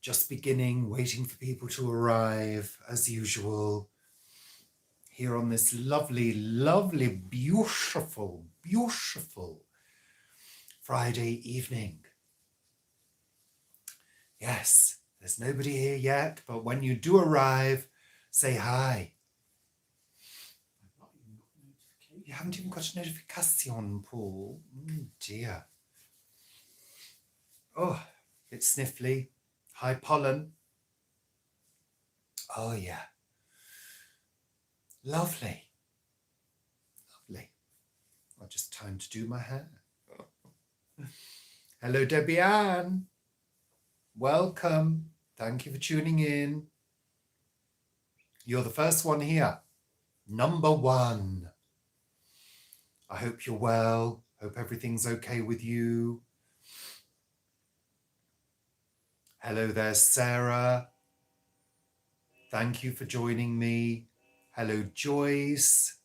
Just beginning, waiting for people to arrive, as usual, here on this lovely, lovely, beautiful, beautiful Friday evening. Yes, there's nobody here yet, but when you do arrive, say hi. You haven't even got a notification, Paul. Dear. Oh, it's sniffly. Hi, pollen. Oh, yeah. Lovely. Lovely. I've just time to do my hair. Hello, Debbie Ann. Welcome. Thank you for tuning in. You're the first one here. Number one. I hope you're well. Hope everything's okay with you. Hello there, Sarah. Thank you for joining me. Hello, Joyce.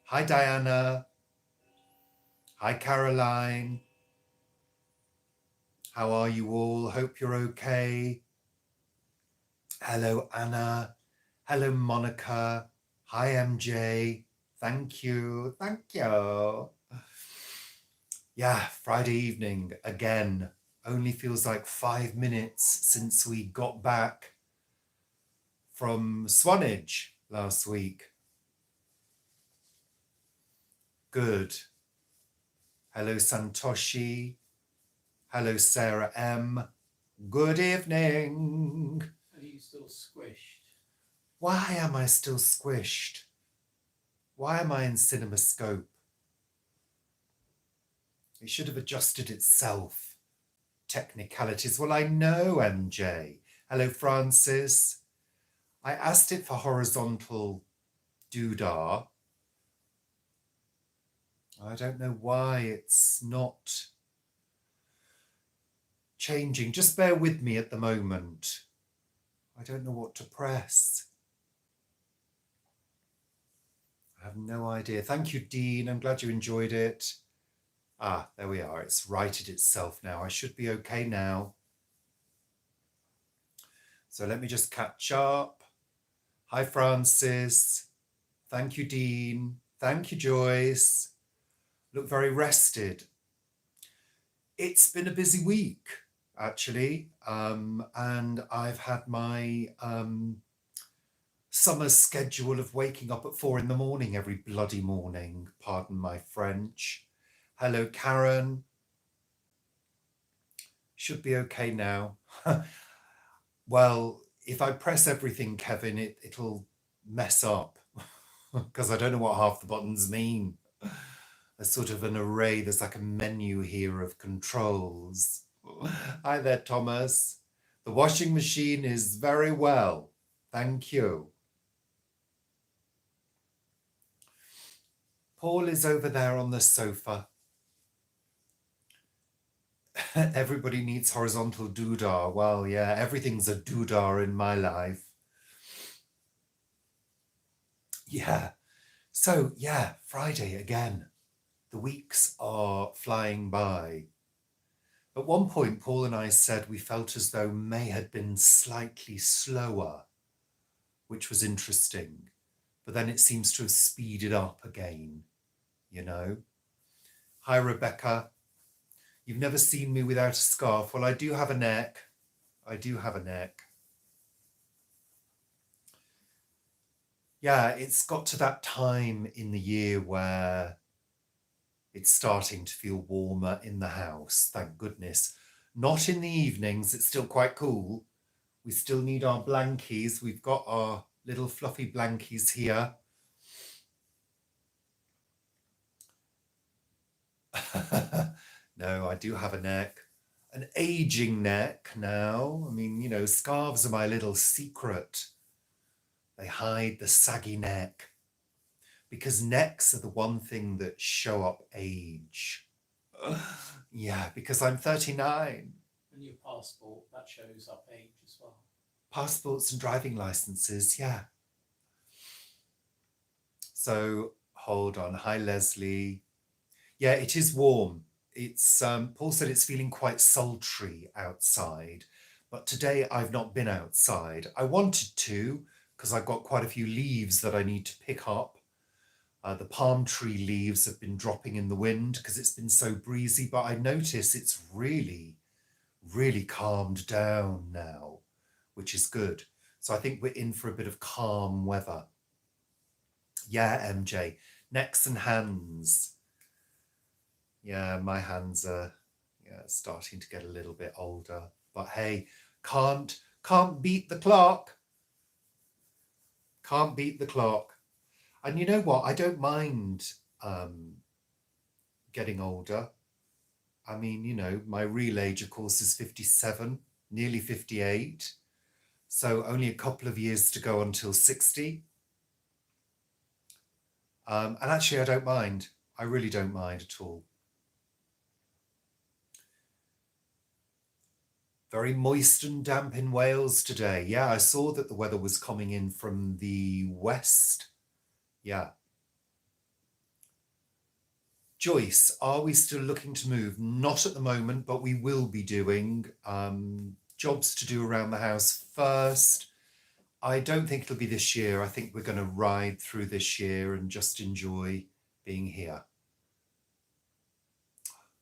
Hi, Diana. Hi, Caroline. How are you all? Hope you're okay. Hello, Anna. Hello, Monica. Hi, MJ. Thank you. Thank you. Yeah, Friday evening again. Only feels like 5 minutes since we got back from Swanage last week. Good. Hello, Santoshi. Hello, Sarah M. Good evening. Are you still squished? Why am I still squished? Why am I in CinemaScope? It should have adjusted itself. Technicalities. Well, I know, MJ. Hello, Francis. I asked it for horizontal doodah. I don't know why it's not changing. Just bear with me at the moment. I don't know what to press. I have no idea. Thank you, Dean. I'm glad you enjoyed it. Ah, there we are. It's righted itself now. I should be okay now. So let me just catch up. Hi, Francis. Thank you, Dean. Thank you, Joyce. Look very rested. It's been a busy week, actually. And I've had my summer schedule of waking up at 4 a.m. every bloody morning. Pardon my French. Hello, Karen. Should be okay now. Well, if I press everything, Kevin, it'll mess up because I don't know what half the buttons mean. There's sort of an array. There's like a menu here of controls. Hi there, Thomas. The washing machine is very well. Thank you. Paul is over there on the sofa. Everybody needs horizontal doodah. Well, yeah, everything's a doodah in my life. Yeah. So, yeah, Friday again. The weeks are flying by. At one point, Paul and I said we felt as though May had been slightly slower, which was interesting. But then it seems to have speeded up again, you know. Hi, Rebecca. You've never seen me without a scarf. Well, I do have a neck. I do have a neck. Yeah, it's got to that time in the year where it's starting to feel warmer in the house, thank goodness. Not in the evenings, it's still quite cool. We still need our blankies. We've got our little fluffy blankies here. No, I do have a neck. An aging neck now. I mean, you know, scarves are my little secret. They hide the saggy neck. Because necks are the one thing that show up age. Yeah, because I'm 39. And your passport, that shows up age as well. Passports and driving licenses, yeah. So hold on. Hi, Leslie. Yeah, it is warm. It's Paul said it's feeling quite sultry outside, But today I've not been outside. I wanted to, because I've got quite a few leaves that I need to pick up. The palm tree leaves have been dropping in the wind because it's been so breezy, but I notice it's really, really calmed down now, which is good. So I think we're in for a bit of calm weather. Yeah, MJ, necks and hands. Yeah, my hands are starting to get a little bit older, but hey, can't beat the clock. Can't beat the clock. And you know what? I don't mind getting older. I mean, you know, my real age, of course, is 57, nearly 58. So only a couple of years to go until 60. And actually, I don't mind. I really don't mind at all. Very moist and damp in Wales today. Yeah, I saw that the weather was coming in from the west. Yeah. Joyce, are we still looking to move? Not at the moment, but we will be doing jobs to do around the house first. I don't think it'll be this year. I think we're going to ride through this year and just enjoy being here.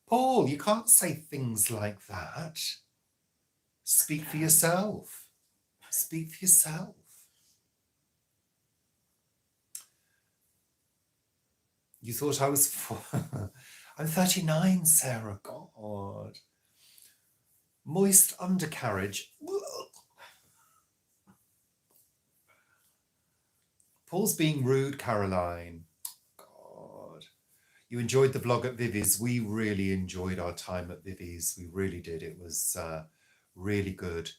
Paul, you can't say things like that. Speak for yourself. Speak for yourself. You thought I was I'm 39, Sarah. God. Moist undercarriage. Paul's being rude, Caroline. God. You enjoyed the vlog at Vivi's. We really enjoyed our time at Vivi's. We really did. It was really good.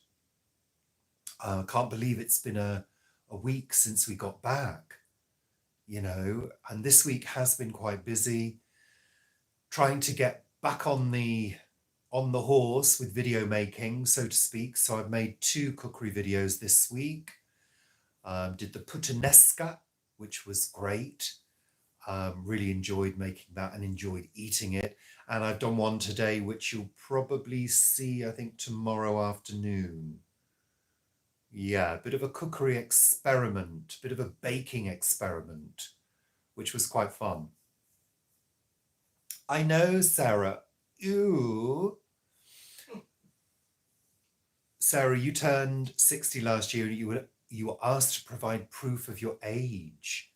I can't believe it's been a week since we got back, you know, and this week has been quite busy trying to get back on the horse with video making, so to speak. So I've made 2 cookery videos this week. Did the puttanesca, which was great. Really enjoyed making that and enjoyed eating it. And I've done one today, which you'll probably see, I think, tomorrow afternoon. Yeah, a bit of a cookery experiment, bit of a baking experiment, which was quite fun. I know, Sarah. Ooh. Sarah, you turned 60 last year. You were asked to provide proof of your age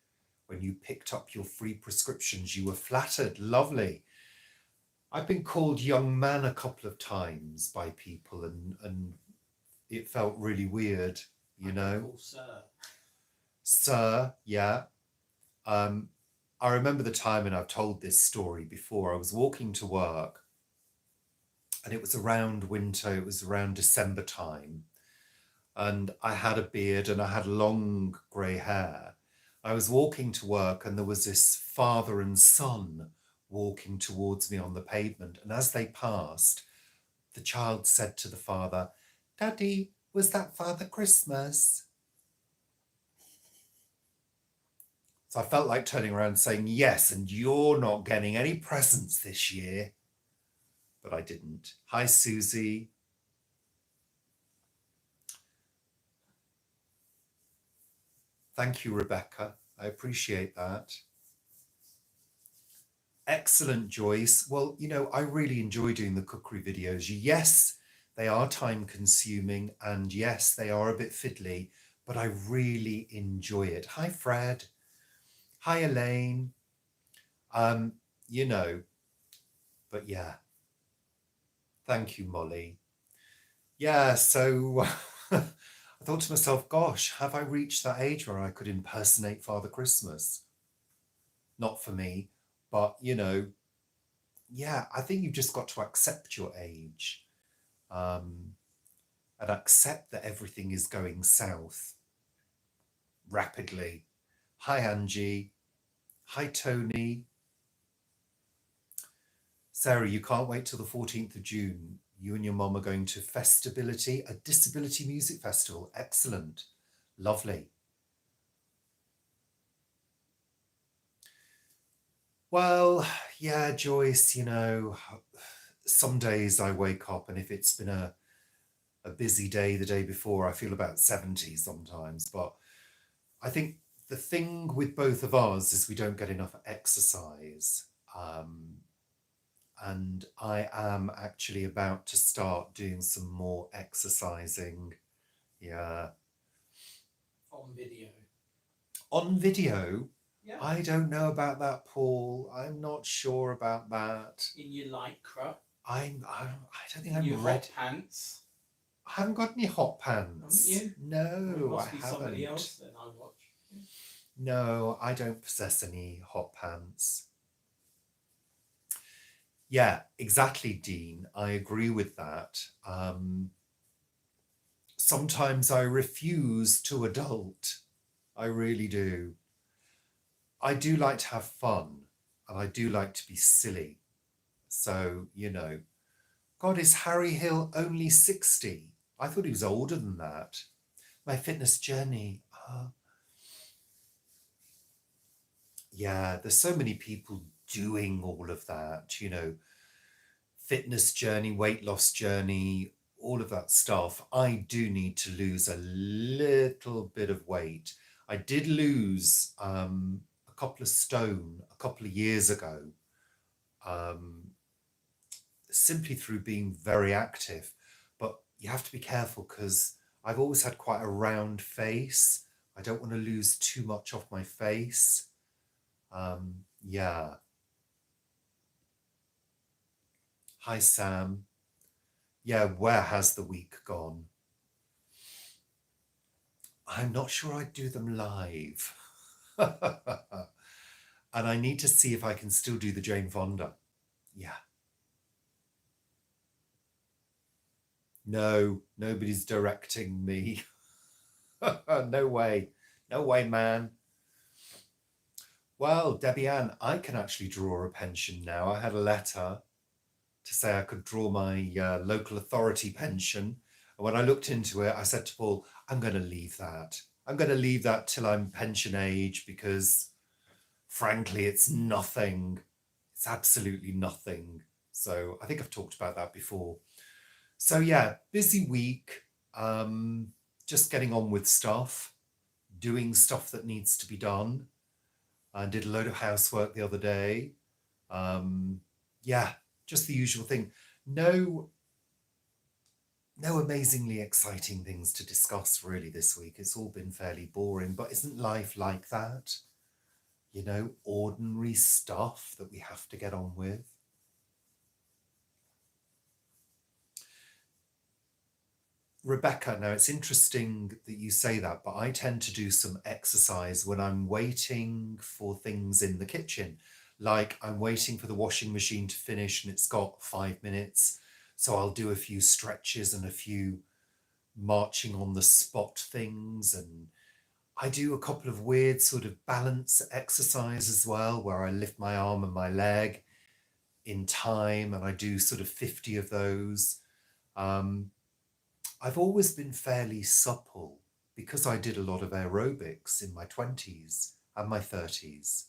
when you picked up your free prescriptions. You were flattered. Lovely. I've been called young man a couple of times by people, and it felt really weird, you know. Sir. Sir, yeah. I remember the time, and I've told this story before. I was walking to work, and it was around winter. It was around December time, and I had a beard and I had long grey hair. I was walking to work, and there was this father and son walking towards me on the pavement. And as they passed, the child said to the father, "Daddy, was that Father Christmas?" So I felt like turning around and saying, "Yes, and you're not getting any presents this year." But I didn't. Hi, Susie. Thank you, Rebecca. I appreciate that. Excellent, Joyce. Well, you know, I really enjoy doing the cookery videos. Yes, they are time consuming, and yes, they are a bit fiddly, but I really enjoy it. Hi, Fred. Hi, Elaine. You know, but yeah. Thank you, Molly. Yeah, so I thought to myself, gosh, have I reached that age where I could impersonate Father Christmas? Not for me, but, you know, yeah, I think you've just got to accept your age, and accept that everything is going south rapidly. Hi, Angie. Hi, Tony. Sarah, you can't wait till the 14th of June. You and your mum are going to Festibility, a disability music festival. Excellent. Lovely. Well, yeah, Joyce, you know, some days I wake up, and if it's been a a busy day the day before, I feel about 70 sometimes. But I think the thing with both of us is we don't get enough exercise. And I am actually about to start doing some more exercising. Yeah. On video. On video? Yeah. I don't know about that, Paul. I'm not sure about that. In your lycra. I don't think In your I'm hot ready. pants. I haven't got any hot pants. Haven't you? No, It must I be haven't. somebody else then I watch. No, I don't possess any hot pants. Yeah, exactly, Dean. I agree with that. Sometimes I refuse to adult. I really do. I do like to have fun and I do like to be silly. So, God, is Harry Hill only 60? I thought he was older than that. My fitness journey. Yeah, there's so many people doing all of that, fitness journey, weight loss journey, all of that stuff. I do need to lose a little bit of weight. I did lose a couple of stone a couple of years ago, simply through being very active. But you have to be careful because I've always had quite a round face. I don't want to lose too much off my face. Yeah. Hi, Sam. Yeah, where has the week gone? I'm not sure I'd do them live. And I need to see if I can still do the Jane Fonda. Yeah. No, nobody's directing me. No way. No way, man. Well, Debbie Ann, I can actually draw a pension now. I had a letter to say I could draw my local authority pension. And when I looked into it, I said to Paul, I'm going to leave that. I'm going to leave that till I'm pension age because, frankly, it's nothing. It's absolutely nothing. So I think I've talked about that before. So yeah, busy week. Just getting on with stuff, doing stuff that needs to be done. I did a load of housework the other day. Yeah, just the usual thing. No amazingly exciting things to discuss really this week. It's all been fairly boring, but isn't life like that? Ordinary stuff that we have to get on with. Rebecca, now it's interesting that you say that, but I tend to do some exercise when I'm waiting for things in the kitchen. Like I'm waiting for the washing machine to finish and it's got 5 minutes. So I'll do a few stretches and a few marching on the spot things. And I do a couple of weird sort of balance exercise as well, where I lift my arm and my leg in time and I do sort of 50 of those. I've always been fairly supple because I did a lot of aerobics in my 20s and my 30s.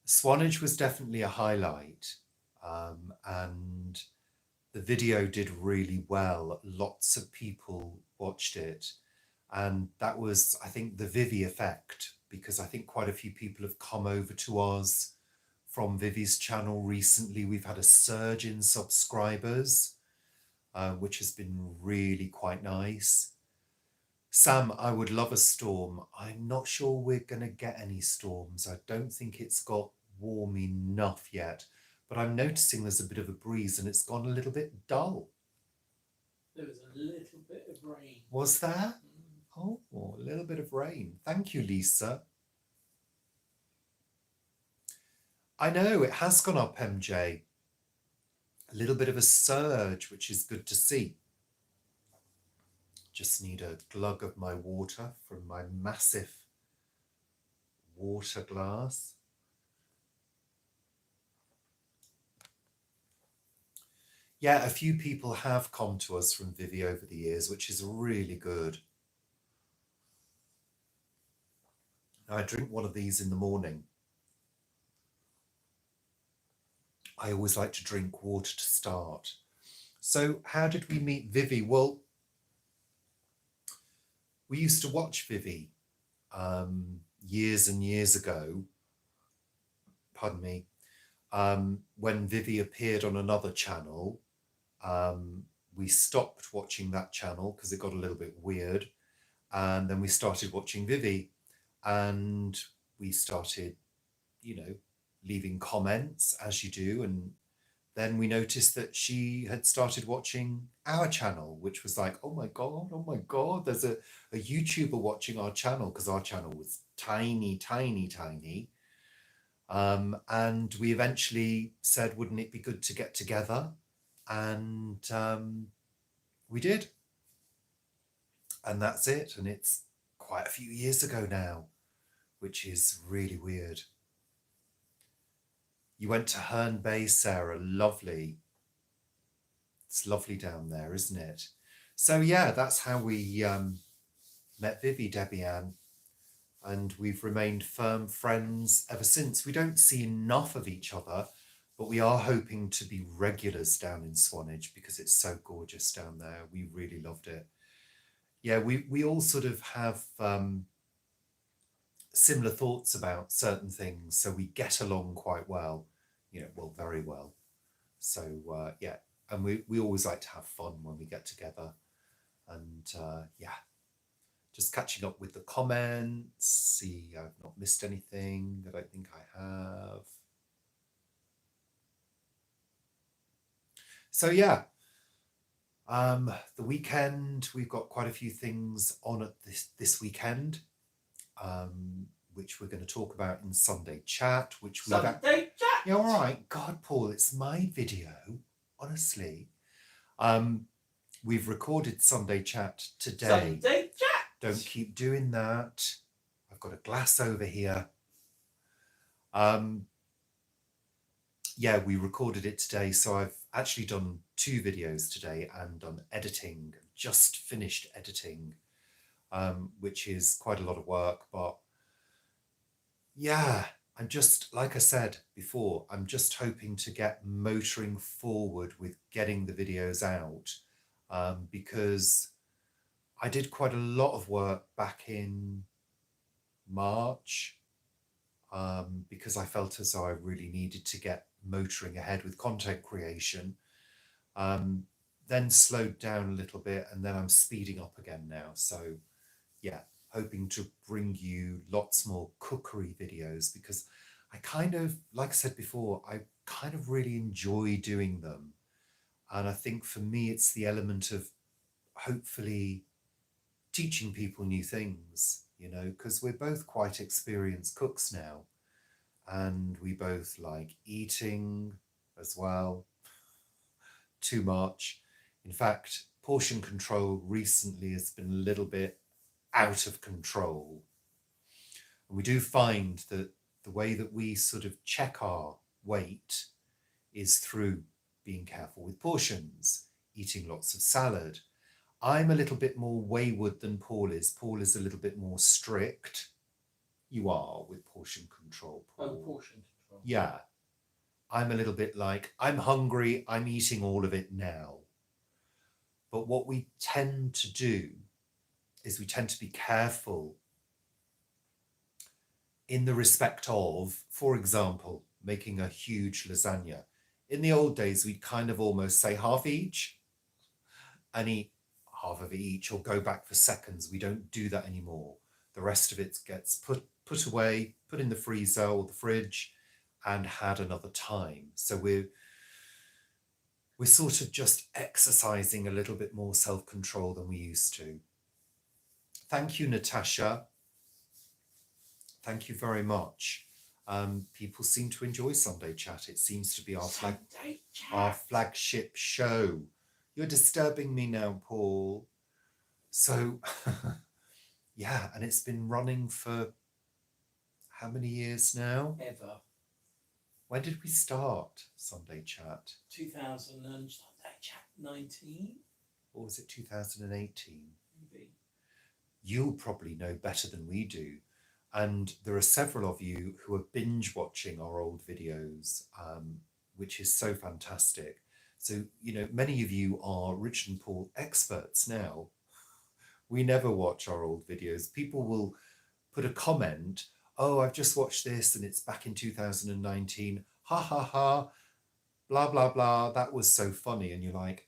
Swanage was definitely a highlight, and the video did really well. Lots of people watched it, and that was, I think, the Vivi effect, because I think quite a few people have come over to us from Vivi's channel recently. We've had a surge in subscribers, which has been really quite nice. Sam, I would love a storm. I'm not sure we're going to get any storms. I don't think it's got warm enough yet, but I'm noticing there's a bit of a breeze and it's gone a little bit dull. There was a little bit of rain. Was there? Oh, a little bit of rain. Thank you, Lisa. I know, it has gone up, MJ. A little bit of a surge, which is good to see. Just need a glug of my water from my massive water glass. Yeah, a few people have come to us from Vivi over the years, which is really good. I drink one of these in the morning. I always like to drink water to start. So how did we meet Vivi? Well, we used to watch Vivi years and years ago. Pardon me. When Vivi appeared on another channel, we stopped watching that channel because it got a little bit weird. And then we started watching Vivi, and we started, leaving comments as you do. And then we noticed that she had started watching our channel, which was like, oh my God, there's a YouTuber watching our channel, because our channel was tiny, tiny, tiny. And we eventually said, wouldn't it be good to get together? And we did. And that's it. And it's quite a few years ago now, which is really weird. You went to Herne Bay, Sarah. Lovely. It's lovely down there, isn't it? So yeah, that's how we met Vivi, Debbie Ann. And we've remained firm friends ever since. We don't see enough of each other, but we are hoping to be regulars down in Swanage because it's so gorgeous down there. We really loved it. Yeah, we all sort of have similar thoughts about certain things, so we get along quite well, well, very well. So yeah, and we always like to have fun when we get together. And yeah, just catching up with the comments, see I've not missed anything. I don't think I have. So yeah, the weekend, we've got quite a few things on at this weekend, which we're going to talk about in Sunday Chat, which we've Sunday Chat. Yeah, all right. God, Paul, it's my video, honestly. We've recorded Sunday Chat today. Sunday Chat. Don't keep doing that. I've got a glass over here. Yeah, we recorded it today. So I've actually done 2 videos today and done editing, just finished editing, which is quite a lot of work. But yeah, I'm just, like I said before, I'm just hoping to get motoring forward with getting the videos out, because I did quite a lot of work back in March, because I felt as though I really needed to get motoring ahead with content creation, then slowed down a little bit, and then I'm speeding up again now. So yeah, hoping to bring you lots more cookery videos, because I kind of, like I said before, I kind of really enjoy doing them. And I think for me, it's the element of hopefully teaching people new things, because we're both quite experienced cooks now. And we both like eating as well. Too much. In fact, portion control recently has been a little bit out of control. And we do find that the way that we sort of check our weight is through being careful with portions, eating lots of salad. I'm a little bit more wayward than Paul is. Paul is a little bit more strict. You are with portion control, Paul. Portion control. Yeah. I'm a little bit like, I'm hungry, I'm eating all of it now. But what we tend to do is we tend to be careful in the respect of, for example, making a huge lasagna. In the old days, we'd kind of almost say half each and eat half of it each, or go back for seconds. We don't do that anymore. The rest of it gets put away, put in the freezer or the fridge, and had another time. So we're sort of just exercising a little bit more self-control than we used to. Thank you, Natasha. Thank you very much. People seem to enjoy Sunday Chat. It seems to be our flagship show. You're disturbing me now, Paul. So, yeah, and it's been running for how many years now? Ever. When did we start Sunday Chat? 2000 and Sunday Chat 19? Or was it 2018? Maybe. You'll probably know better than we do. And there are several of you who are binge watching our old videos, which is so fantastic. So, many of you are Rich and Paul experts now. We never watch our old videos. People will put a comment, oh, I've just watched this and it's back in 2019. Ha ha ha, blah, blah, blah. That was so funny. And you're like,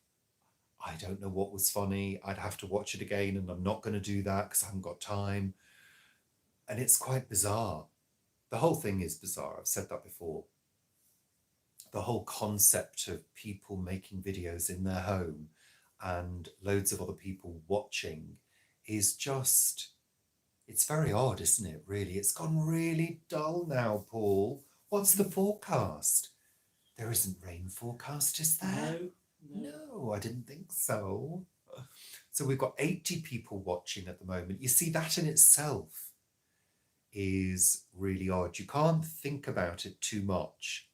I don't know what was funny. I'd have to watch it again and I'm not going to do that because I haven't got time. And it's quite bizarre. The whole thing is bizarre. I've said that before. The whole concept of people making videos in their home and loads of other people watching is just, it's very odd, isn't it? Really, it's gone really dull now, Paul. What's the forecast? There isn't rain forecast, is there? No, I didn't think so. So we've got 80 people watching at the moment. You see, that in itself is really odd. You can't think about it too much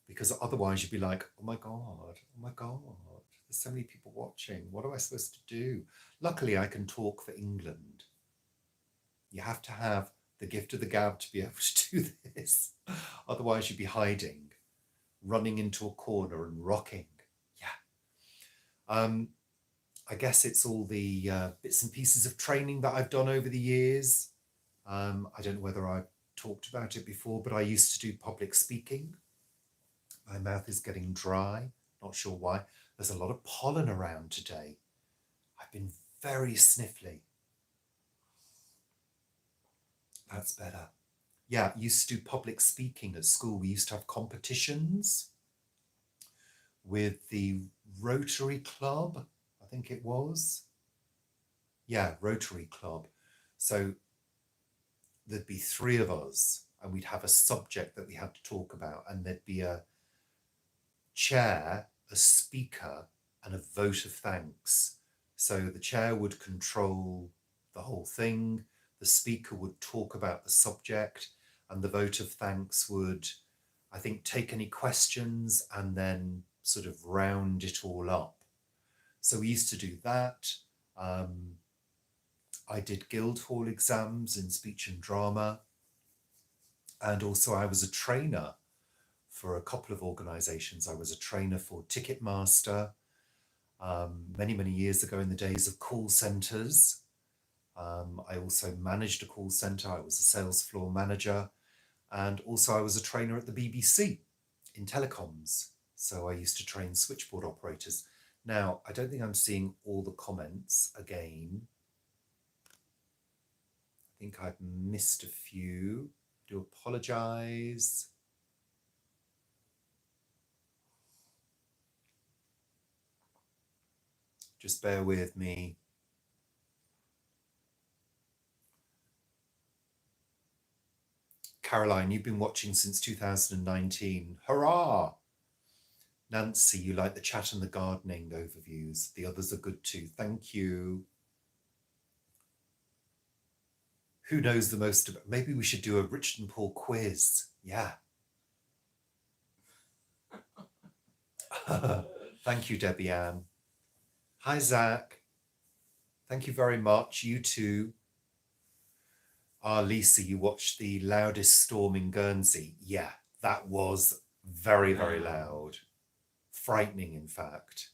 because otherwise you'd be like, oh my God, there's so many people watching. What am I supposed to do? Luckily, I can talk for England. You have to have the gift of the gab to be able to do this. Otherwise, you'd be hiding, running into a corner and rocking. Yeah. I guess it's all the bits and pieces of training that I've done over the years. I don't know whether I've talked about it before, but I used to do public speaking. My mouth is getting dry, not sure why. There's a lot of pollen around today. I've been very sniffly. That's better. Yeah, used to do public speaking at school. We used to have competitions with the Rotary Club, I think it was. Yeah, Rotary Club. So there'd be 3 of us and we'd have a subject that we had to talk about, and there'd be a chair, a speaker, and a vote of thanks. So the chair would control the whole thing, the speaker would talk about the subject, and the vote of thanks would, I think, take any questions and then sort of round it all up. So we used to do that. I did Guildhall exams in speech and drama. And also I was a trainer for a couple of organisations. I was a trainer for Ticketmaster many, many years ago in the days of call centres. I also managed a call centre. I was a sales floor manager. And also I was a trainer at the BBC in telecoms. So I used to train switchboard operators. Now, I don't think I'm seeing all the comments again. I think I've missed a few. I do apologise. Just bear with me. Caroline, you've been watching since 2019. Hurrah! Nancy, you like the chat and the gardening overviews. The others are good too. Thank you. Who knows the most about? Maybe we should do a Rich and Paul quiz. Yeah. Thank you, Debbie Ann. Hi, Zach. Thank you very much. You too. Lisa, you watched the loudest storm in Guernsey. Yeah, that was very, very loud. Frightening, in fact.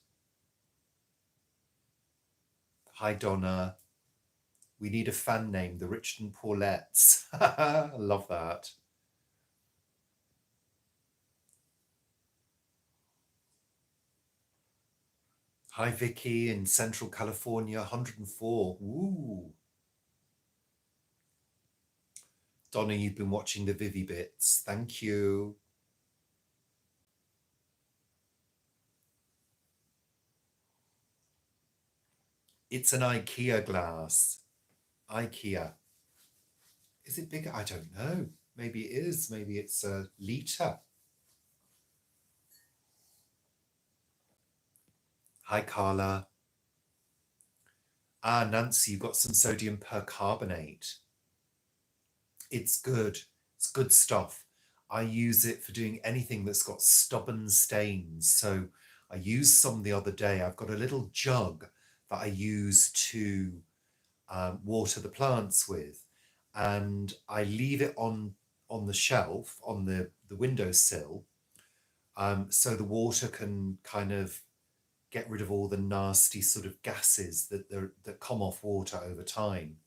Hi, Donna. We need a fan name, the Rich and Paulettes. I love that. Hi, Vicky in Central California, 104. Ooh. Donna, you've been watching the Vivi bits. Thank you. It's an IKEA glass. IKEA. Is it bigger? I don't know. Maybe it is. Maybe it's a litre. Hi, Carla. Nancy, you've got some sodium percarbonate. It's good. It's good stuff. I use it for doing anything that's got stubborn stains. So I used some the other day. I've got a little jug that I use to water the plants with. And I leave it on the shelf, on the windowsill, So the water can kind of get rid of all the nasty sort of gases that come off water over time.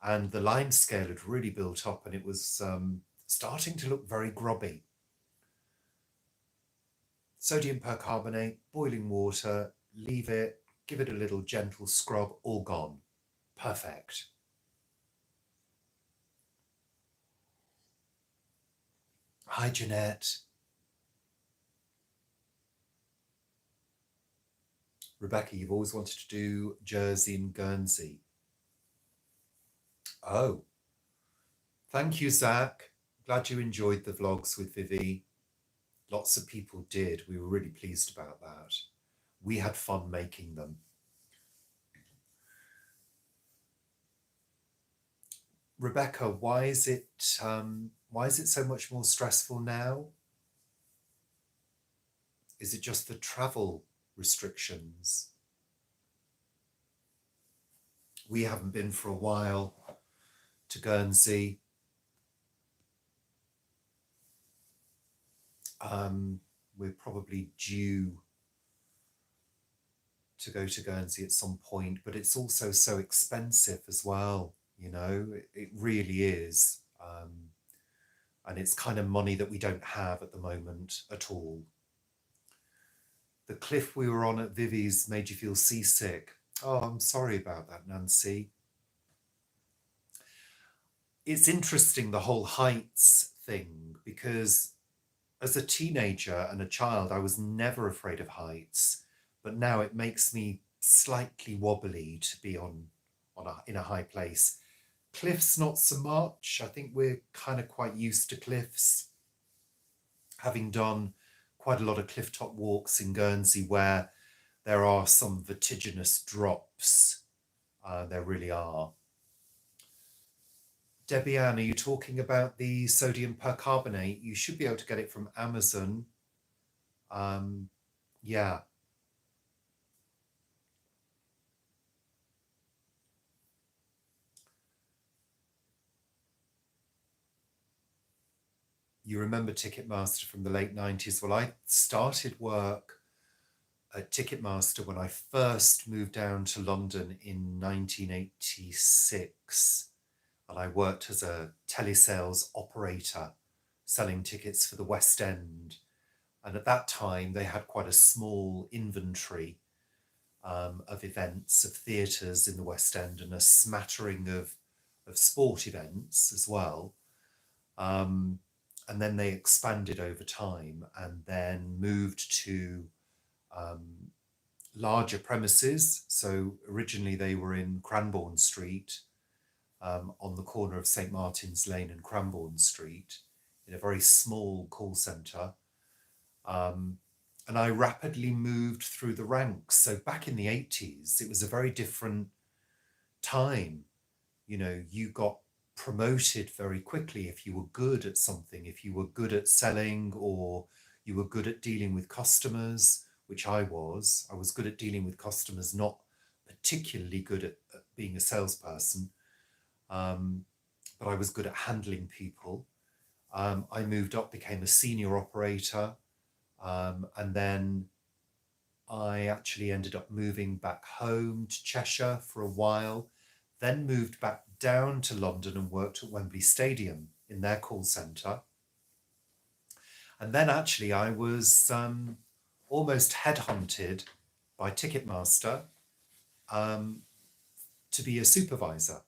And the lime scale had really built up, and it was starting to look very grubby. Sodium percarbonate, boiling water, leave it, give it a little gentle scrub, all gone. Perfect. Hi, Jeanette. Rebecca, you've always wanted to do Jersey and Guernsey. Oh, thank you, Zach. Glad you enjoyed the vlogs with Vivi. Lots of people did. We were really pleased about that. We had fun making them. Rebecca, why is it so much more stressful now? Is it just the travel restrictions? We haven't been for a while to Guernsey. We're probably due to go to Guernsey at some point, but it's also so expensive as well. You know, it really is. And it's kind of money that we don't have at the moment at all. The cliff we were on at Vivi's made you feel seasick. Oh, I'm sorry about that, Nancy. It's interesting, the whole heights thing, because as a teenager and a child, I was never afraid of heights, but now it makes me slightly wobbly to be in a high place. Cliffs, not so much. I think we're kind of quite used to cliffs, having done quite a lot of cliff top walks in Guernsey where there are some vertiginous drops. There really are. Debbie Ann, are you talking about the sodium percarbonate? You should be able to get it from Amazon. Yeah. You remember Ticketmaster from the late 90s? Well, I started work at Ticketmaster when I first moved down to London in 1986. And I worked as a telesales operator selling tickets for the West End. And at that time, they had quite a small inventory of events, of theatres in the West End, and a smattering of sport events as well. And then they expanded over time and then moved to larger premises. So originally they were in Cranbourne Street, on the corner of St. Martin's Lane and Cranbourne Street, in a very small call centre. And I rapidly moved through the ranks. So back in the 80s, it was a very different time. You know, you got promoted very quickly if you were good at something, if you were good at selling, or you were good at dealing with customers, which I was. I was good at dealing with customers, not particularly good at being a salesperson. But I was good at handling people. I moved up, became a senior operator, and then I actually ended up moving back home to Cheshire for a while, then moved back down to London and worked at Wembley Stadium in their call centre. And then actually I was almost headhunted by Ticketmaster to be a supervisor,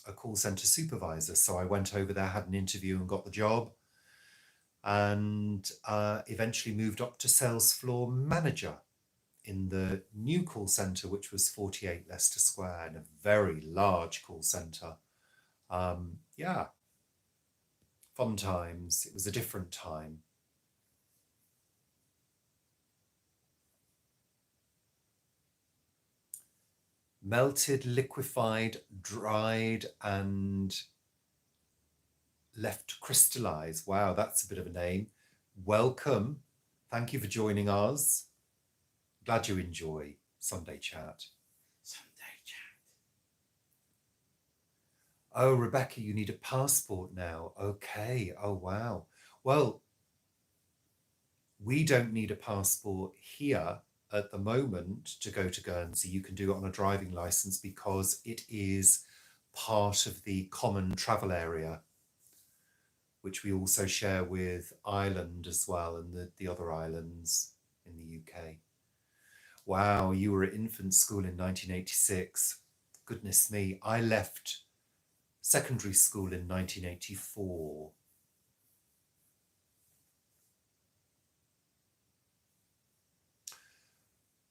a call centre supervisor. So I went over there, had an interview and got the job, and eventually moved up to sales floor manager in the new call centre, which was 48 Leicester Square, and a very large call centre. Yeah, fun times. It was a different time. Melted, liquefied, dried, and left to crystallize. Wow, that's a bit of a name. Welcome. Thank you for joining us. Glad you enjoy Sunday Chat. Sunday Chat. Oh, Rebecca, you need a passport now. Okay. Oh, wow. Well, We don't need a passport here at the moment to go to Guernsey. You can do it on a driving license because it is part of the common travel area, which we also share with Ireland as well, and the other islands in the UK. Wow, you were at infant school in 1986. Goodness me, I left secondary school in 1984.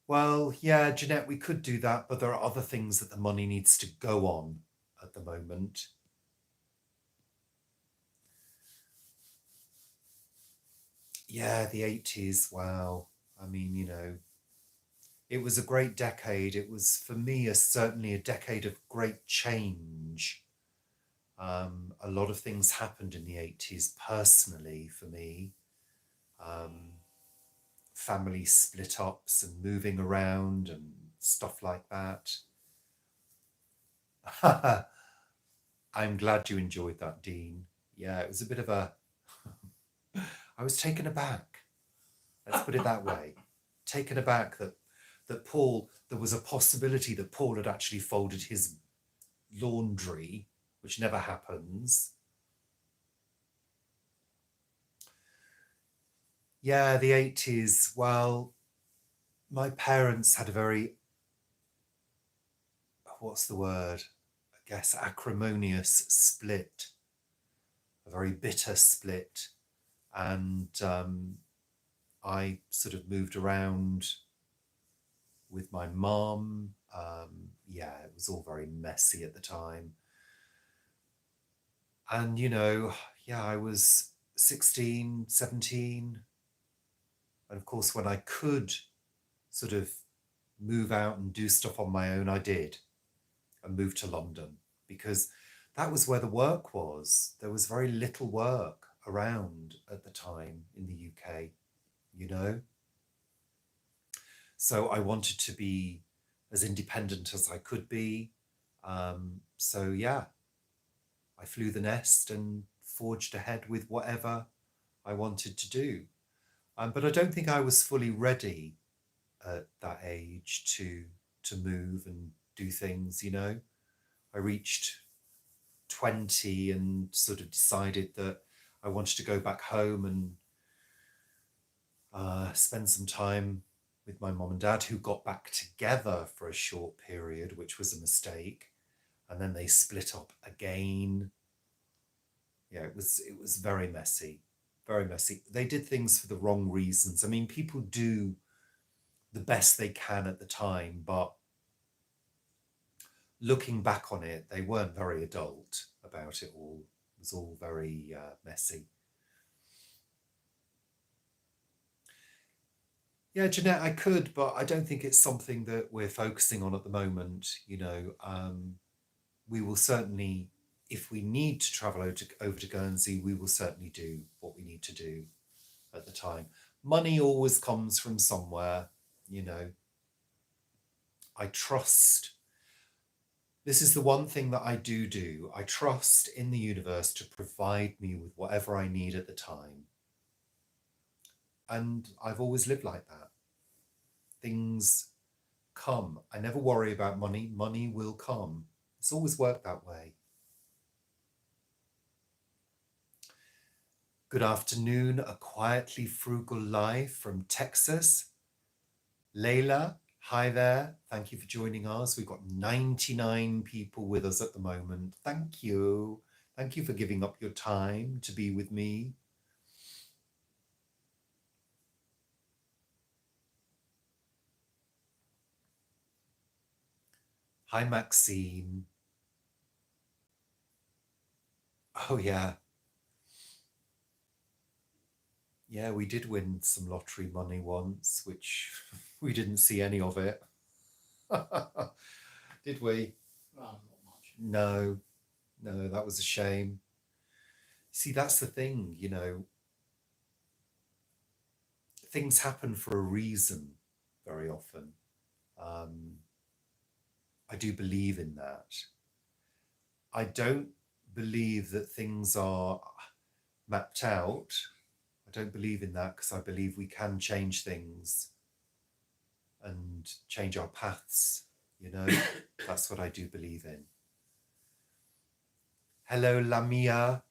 Well, yeah, Jeanette, we could do that, but there are other things that the money needs to go on at the moment. Yeah, the 80s, wow. I mean, it was a great decade. It was, for me, certainly a decade of great change. A lot of things happened in the 80s personally for me. Family split ups and moving around and stuff like that. I'm glad you enjoyed that, Dean. Yeah, it was a bit of a... I was taken aback. Let's put it that way. Taken aback that Paul, there was a possibility that Paul had actually folded his laundry, which never happens. Yeah, the 80s. Well, my parents had a very, what's the word? I guess acrimonious split, a very bitter split. And I sort of moved around with my mom. Yeah, it was all very messy at the time. And, yeah, I was 16, 17. And of course, when I could sort of move out and do stuff on my own, I did, and moved to London because that was where the work was. There was very little work around at the time in the UK, So I wanted to be as independent as I could be. So yeah, I flew the nest and forged ahead with whatever I wanted to do. But I don't think I was fully ready at that age to move and do things, I reached 20 and sort of decided that I wanted to go back home and spend some time with my mom and dad, who got back together for a short period, which was a mistake. And then they split up again. Yeah, it was very messy, very messy. They did things for the wrong reasons. I mean, people do the best they can at the time, but looking back on it, they weren't very adult about it all. It was all very messy. Yeah, Jeanette, I could, but I don't think it's something that we're focusing on at the moment. We will certainly, if we need to travel over to Guernsey, we will certainly do what we need to do at the time. Money always comes from somewhere, I trust. This is the one thing that I do. I trust in the universe to provide me with whatever I need at the time. And I've always lived like that. Things come. I never worry about money. Money will come. It's always worked that way. Good afternoon, A Quietly Frugal Life from Texas. Layla, hi there. Thank you for joining us. We've got 99 people with us at the moment. Thank you. Thank you for giving up your time to be with me. Hi, Maxine. Oh, yeah. Yeah, we did win some lottery money once, which we didn't see any of it. Did we? Well, not much. No, that was a shame. See, that's the thing, things happen for a reason very often. I do believe in that. I don't believe that things are mapped out. I I don't believe in that because I believe we can change things and change our paths, you know. That's what I do believe in. Hello, Lamia.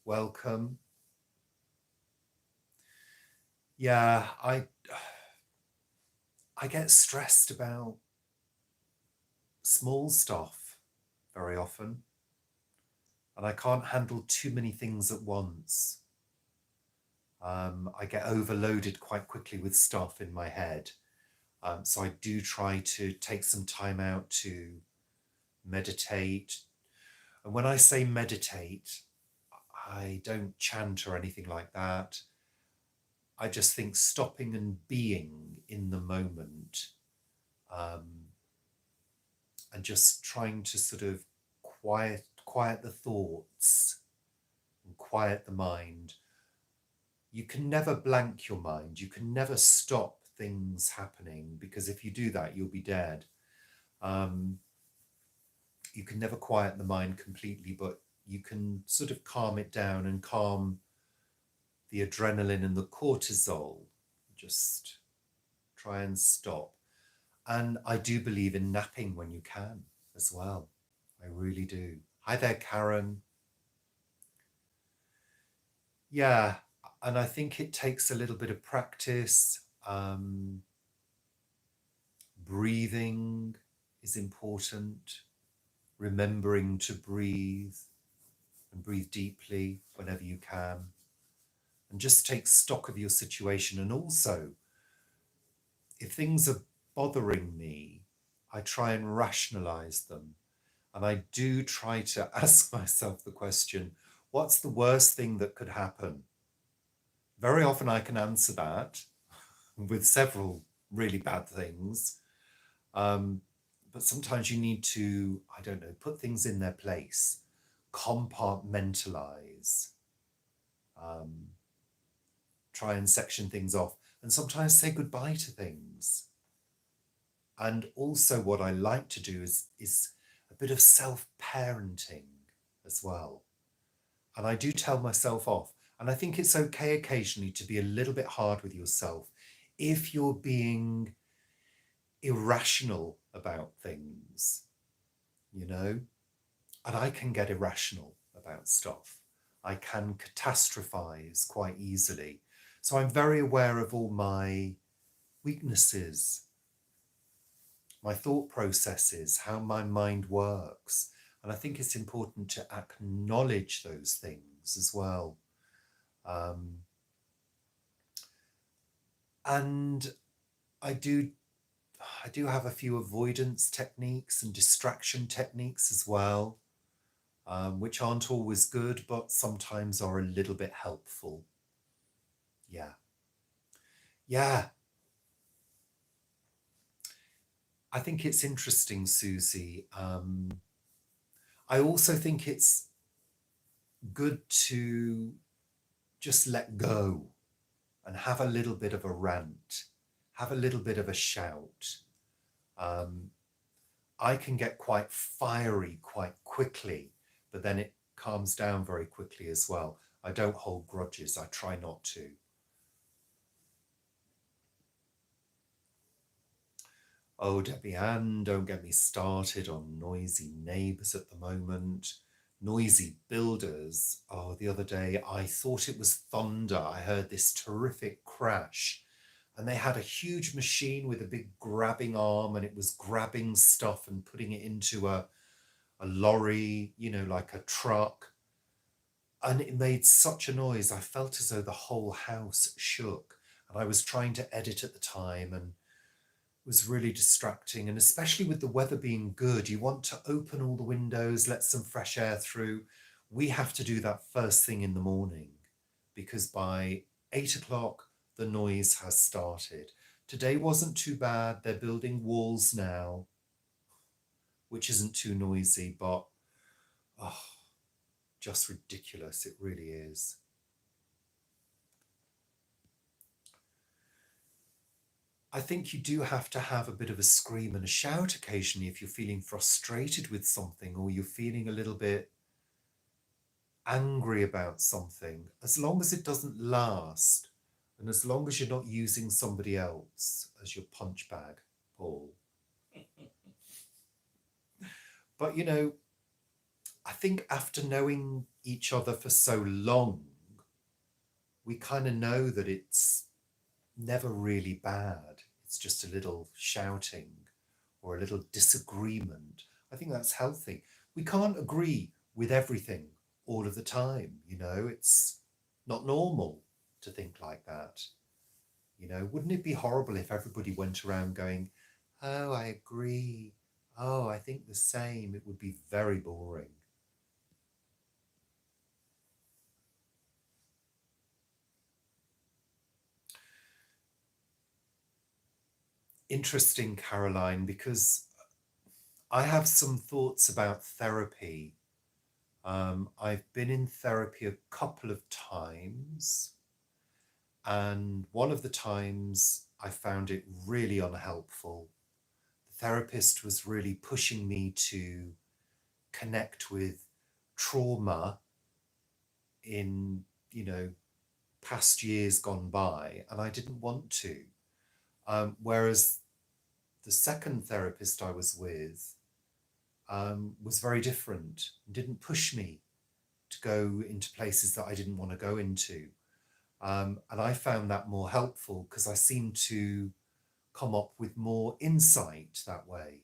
Welcome. Yeah, I get stressed about small stuff very often, and I can't handle too many things at once. I get overloaded quite quickly with stuff in my head. So I do try to take some time out to meditate. And when I say meditate, I don't chant or anything like that. I just think stopping and being in the moment, and just trying to sort of quiet the thoughts and quiet the mind. You can never blank your mind. You can never stop things happening, because if you do that, you'll be dead. You can never quiet the mind completely, but you can sort of calm it down and calm the adrenaline and the cortisol. Just try and stop. And I do believe in napping when you can as well. I really do. Hi there, Karen. Yeah, and I think it takes a little bit of practice. Breathing is important. Remembering to breathe, and breathe deeply whenever you can. And just take stock of your situation. And also, if things are bothering me, I try and rationalize them. And I do try to ask myself the question, what's the worst thing that could happen? Very often I can answer that with several really bad things. But sometimes you need to, I don't know, put things in their place, compartmentalize, try and section things off, and sometimes say goodbye to things. And also what I like to do is a bit of self-parenting as well. And I do tell myself off. And I think it's okay occasionally to be a little bit hard with yourself if you're being irrational about things, you know. And I can get irrational about stuff. I can catastrophize quite easily. So I'm very aware of all my weaknesses, my thought processes, how my mind works. And I think it's important to acknowledge those things as well. And I do have a few avoidance techniques and distraction techniques as well, which aren't always good, but sometimes are a little bit helpful. Yeah. I think it's interesting, Susie. I also think it's good to just let go and have a little bit of a rant, have a little bit of a shout. I can get quite fiery quite quickly, but then it calms down very quickly as well. I don't hold grudges. I try not to. Oh, Debbie Ann, don't get me started on noisy neighbours at the moment. Noisy builders. Oh, the other day I thought it was thunder. I heard this terrific crash, and they had a huge machine with a big grabbing arm, and it was grabbing stuff and putting it into a lorry, you know, like a truck. And it made such a noise. I felt as though the whole house shook. And I was trying to edit at the time, and was really distracting. And especially with the weather being good, you want to open all the windows, let some fresh air through. We have to do that first thing in the morning, because by 8 o'clock, the noise has started. Today wasn't too bad. They're building walls now, which isn't too noisy, but just ridiculous. It really is. I think you do have to have a bit of a scream and a shout occasionally if you're feeling frustrated with something, or you're feeling a little bit angry about something, as long as it doesn't last, and as long as you're not using somebody else as your punch bag, Paul. But I think after knowing each other for so long, we kind of know that it's never really bad. It's just a little shouting or a little disagreement. I think that's healthy. We can't agree with everything all of the time, it's not normal to think like that. Wouldn't it be horrible if everybody went around going, oh, I agree. Oh, I think the same. It would be very boring. Interesting, Caroline, because I have some thoughts about therapy. I've been in therapy a couple of times, and one of the times I found it really unhelpful. The therapist was really pushing me to connect with trauma in, past years gone by, and I didn't want to. Whereas the second therapist I was with was very different and didn't push me to go into places that I didn't want to go into. And I found that more helpful because I seemed to come up with more insight that way.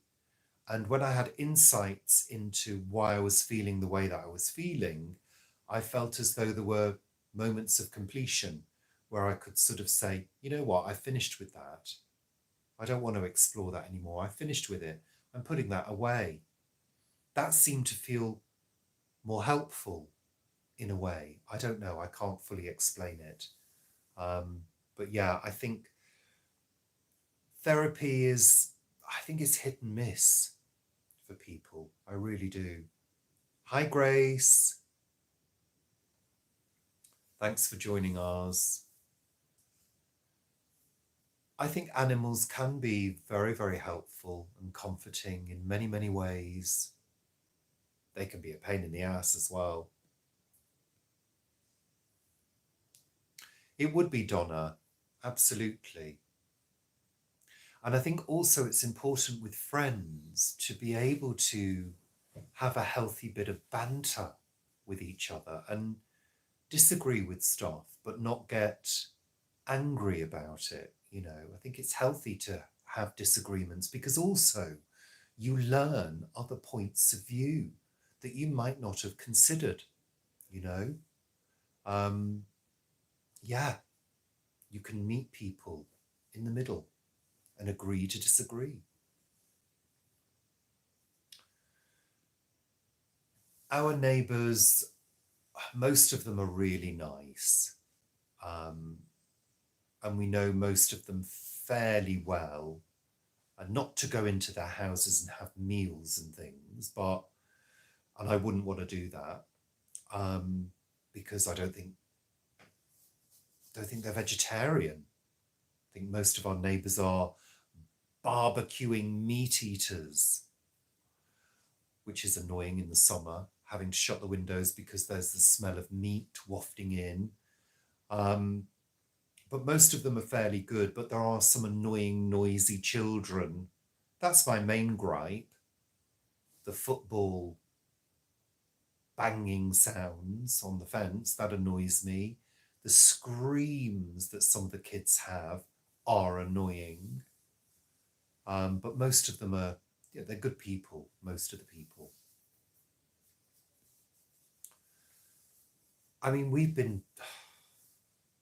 And when I had insights into why I was feeling the way that I was feeling, I felt as though there were moments of completion where I could sort of say, you know what, I finished with that. I don't want to explore that anymore. I finished with it. I'm putting that away. That seemed to feel more helpful in a way. I don't know. I can't fully explain it. But yeah, I think therapy I think it's hit and miss for people. I really do. Hi, Grace. Thanks for joining ours. I think animals can be very, very helpful and comforting in many, many ways. They can be a pain in the ass as well. It would be, Donna, absolutely. And I think also it's important with friends to be able to have a healthy bit of banter with each other and disagree with stuff, but not get angry about it. I think it's healthy to have disagreements because also you learn other points of view that you might not have considered, yeah, you can meet people in the middle and agree to disagree. Our neighbours, most of them are really nice. And we know most of them fairly well. And not to go into their houses and have meals and things, and I wouldn't want to do that because I don't think they're vegetarian. I think most of our neighbours are barbecuing meat eaters, which is annoying in the summer, having to shut the windows because there's the smell of meat wafting in. But most of them are fairly good, but there are some annoying, noisy children. That's my main gripe. The football banging sounds on the fence, that annoys me. The screams that some of the kids have are annoying. But most of them they're good people, most of the people. I mean, we've been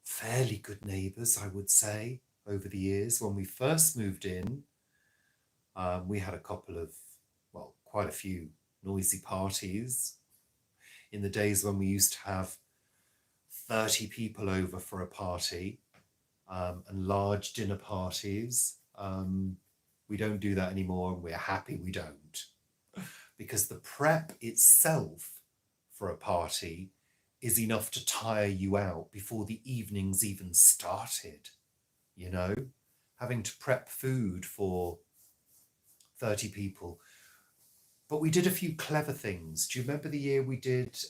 fairly good neighbours, I would say, over the years. When we first moved in, we had quite a few noisy parties. In the days when we used to have 30 people over for a party and large dinner parties, we don't do that anymore, and we're happy we don't. Because the prep itself for a party is enough to tire you out before the evening's even started, having to prep food for 30 people. But we did a few clever things. Do you remember the year we did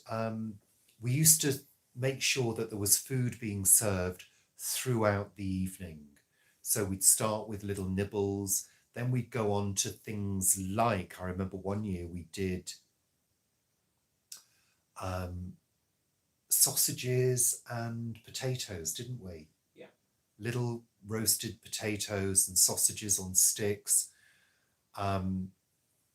we used to make sure that there was food being served throughout the evening. So we'd start with little nibbles, then we'd go on to things like, I remember one year we did sausages and potatoes, didn't we? Yeah. Little roasted potatoes and sausages on sticks. And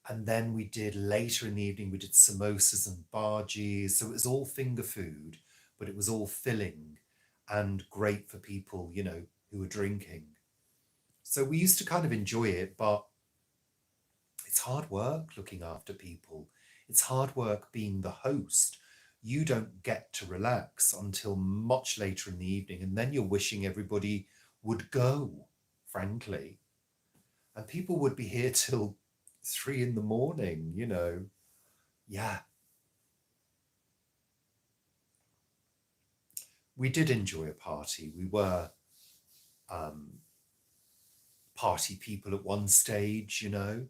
then we did later in the evening, we did samosas and bhajis. So it was all finger food, but it was all filling and great for people, you know, who were drinking. So we used to kind of enjoy it, but it's hard work looking after people. It's hard work being the host. You don't get to relax until much later in the evening, and then you're wishing everybody would go, frankly. And people would be here till 3 a.m, you know. Yeah. We did enjoy a party. We were party people at one stage, you know.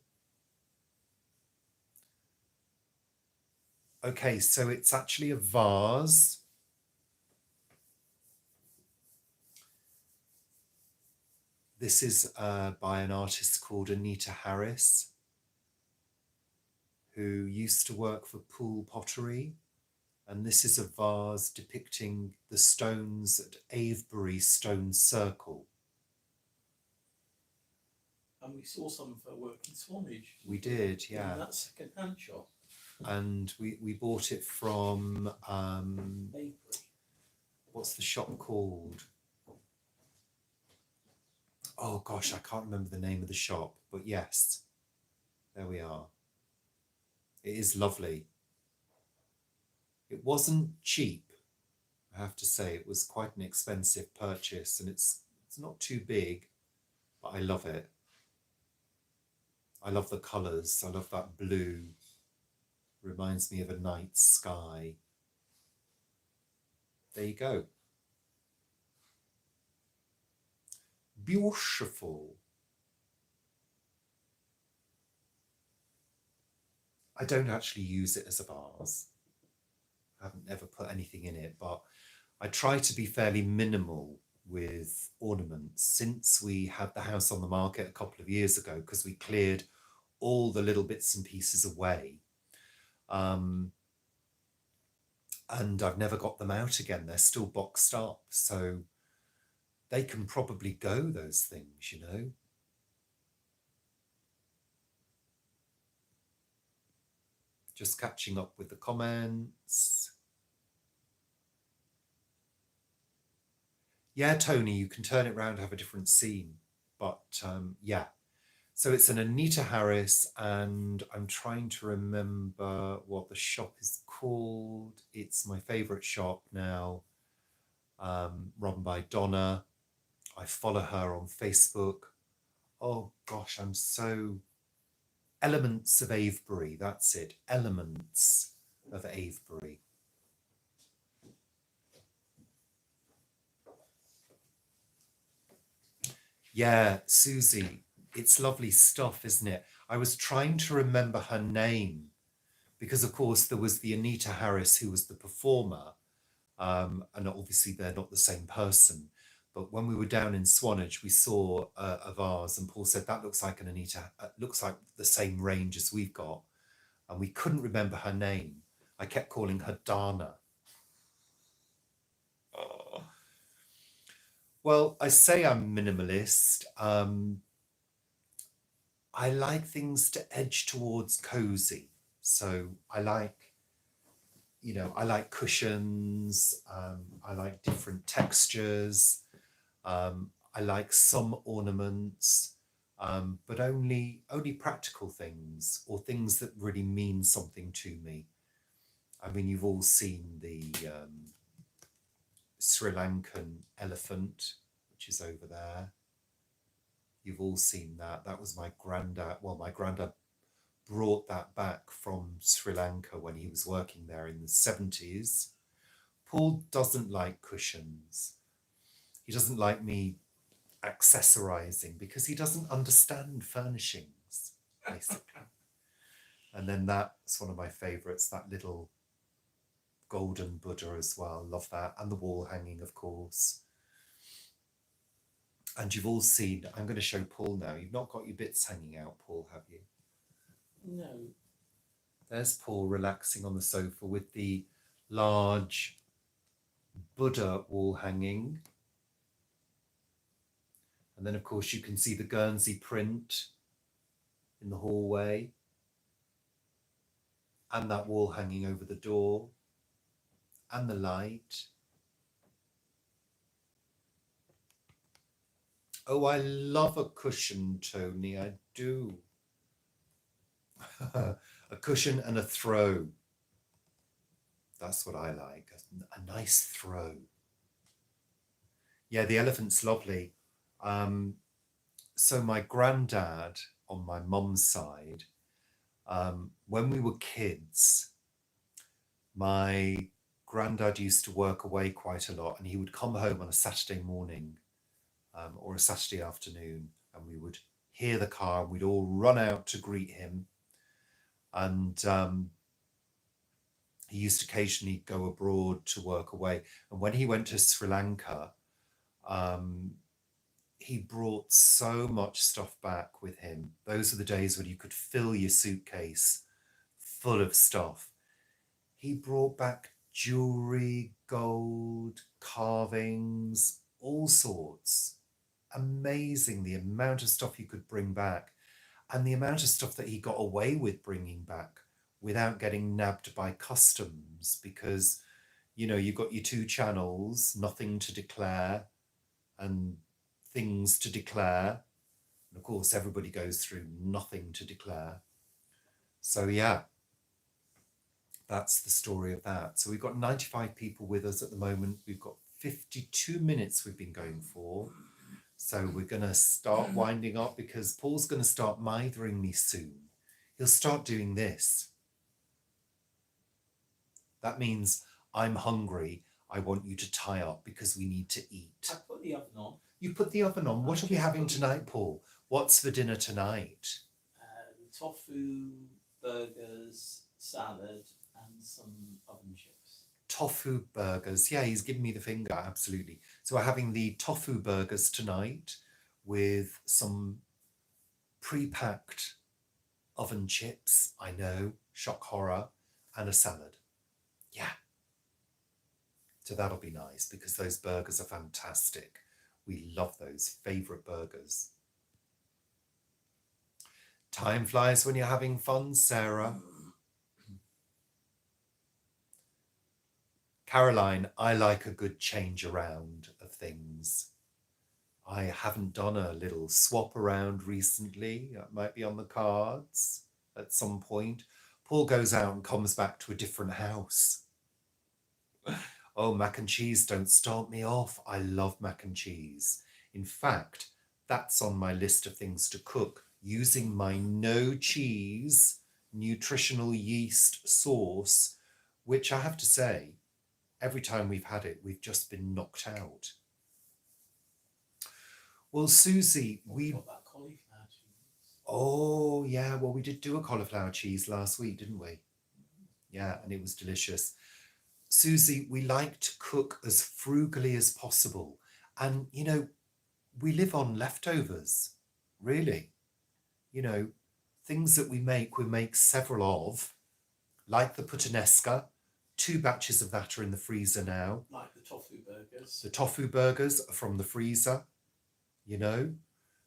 Okay, so it's actually a vase. This is by an artist called Anita Harris, who used to work for Poole Pottery. And this is a vase depicting the stones at Avebury Stone Circle. And we saw some of her work in Swanage. We did, yeah. In that second-hand shop. And we bought it from, Avebury. what's the shop called? Oh gosh, I can't remember the name of the shop, but yes, there we are. It is lovely. It wasn't cheap, I have to say. It was quite an expensive purchase, and it's not too big, but I love it. I love the colours. I love that blue. Reminds me of a night sky. There you go. Beautiful. I don't actually use it as a vase. I haven't ever put anything in it, but I try to be fairly minimal with ornaments since we had the house on the market a couple of years ago, because we cleared all the little bits and pieces away. And I've never got them out again. They're still boxed up. So they can probably go, those things, you know. Just catching up with the comments. Yeah, Tony, you can turn it around, have a different scene. But yeah, so it's an Anita Harris, and I'm trying to remember what the shop is called. It's my favourite shop now, run by Donna. I follow her on Facebook. Oh gosh, I'm so... Elements of Avebury, that's it. Elements of Avebury. Yeah, Susie, it's lovely stuff, isn't it? I was trying to remember her name because, of course, there was the Anita Harris who was the performer, and obviously they're not the same person. But when we were down in Swanage, we saw a vase, and Paul said, that looks like an Anita, looks like the same range as we've got. And we couldn't remember her name. I kept calling her Dana. Oh. Well, I say I'm minimalist. I like things to edge towards cozy. So I like, you know, I like cushions. I like different textures. I like some ornaments, but only practical things, or things that really mean something to me. I mean, you've all seen the Sri Lankan elephant, which is over there. You've all seen that. That was my granddad. Well, my granddad brought that back from Sri Lanka when he was working there in the 70s. Paul doesn't like cushions. He doesn't like me accessorizing because he doesn't understand furnishings, basically. And then that's one of my favorites, that little golden Buddha as well. Love that. And the wall hanging, of course. And you've all seen, I'm going to show Paul now. You've not got your bits hanging out, Paul, have you? No. There's Paul relaxing on the sofa with the large Buddha wall hanging. And then, of course, you can see the Guernsey print in the hallway. And that wall hanging over the door. And the light. Oh, I love a cushion, Tony. I do. A cushion and a throw. That's what I like. A nice throw. Yeah, the elephant's lovely. So my granddad on my mum's side, when we were kids, my granddad used to work away quite a lot, and he would come home on a Saturday morning or a Saturday afternoon, and we would hear the car and we'd all run out to greet him. And he used to occasionally go abroad to work away. And when he went to Sri Lanka, he brought so much stuff back with him. Those are the days when you could fill your suitcase full of stuff. He brought back jewelry, gold, carvings, all sorts. Amazing the amount of stuff you could bring back, and the amount of stuff that he got away with bringing back without getting nabbed by customs, because, you know, you've got your 2 channels, nothing to declare and things to declare. And of course, everybody goes through nothing to declare. So yeah, that's the story of that. So we've got 95 people with us at the moment. We've got 52 minutes we've been going for. So we're going to start winding up, because Paul's going to start mithering me soon. He'll start doing this. That means I'm hungry. I want you to tie up because we need to eat. I put the oven on. You put the oven on. What are we having tonight, Paul? What's for dinner tonight? Tofu, burgers, salad, and some oven chips. Tofu burgers. Yeah, he's giving me the finger, absolutely. So we're having the tofu burgers tonight with some pre-packed oven chips, I know, shock horror, and a salad. Yeah. So that'll be nice, because those burgers are fantastic. We love those, favourite burgers. Time flies when you're having fun, Sarah. Caroline, I like a good change around of things. I haven't done a little swap around recently. That might be on the cards at some point. Paul goes out and comes back to a different house. Oh, mac and cheese, don't start me off. I love mac and cheese. In fact, that's on my list of things to cook, using my no cheese nutritional yeast sauce, which I have to say, every time we've had it, we've just been knocked out. Well, Susie, we... Got that cauliflower cheese. Oh, yeah. Well, we did do a cauliflower cheese last week, didn't we? Yeah, and it was delicious. Susie, we like to cook as frugally as possible. And, you know, we live on leftovers, really. You know, things that we make several of, like the puttanesca. 2 batches of that are in the freezer now. Like the tofu burgers. The tofu burgers are from the freezer, you know.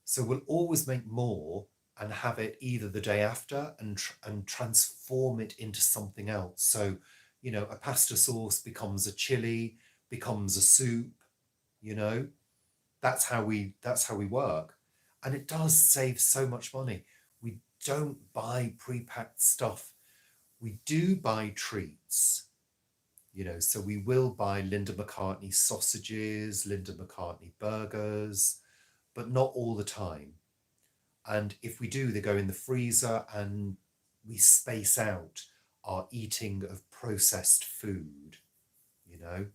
So we'll always make more and have it either the day after and transform it into something else. So, you know, a pasta sauce becomes a chili, becomes a soup, you know. That's how we work. And it does save so much money. We don't buy pre-packed stuff. We do buy treats. You know, so we will buy Linda McCartney sausages, Linda McCartney burgers, but not all the time. And if we do, they go in the freezer, and we space out our eating of processed food, you know.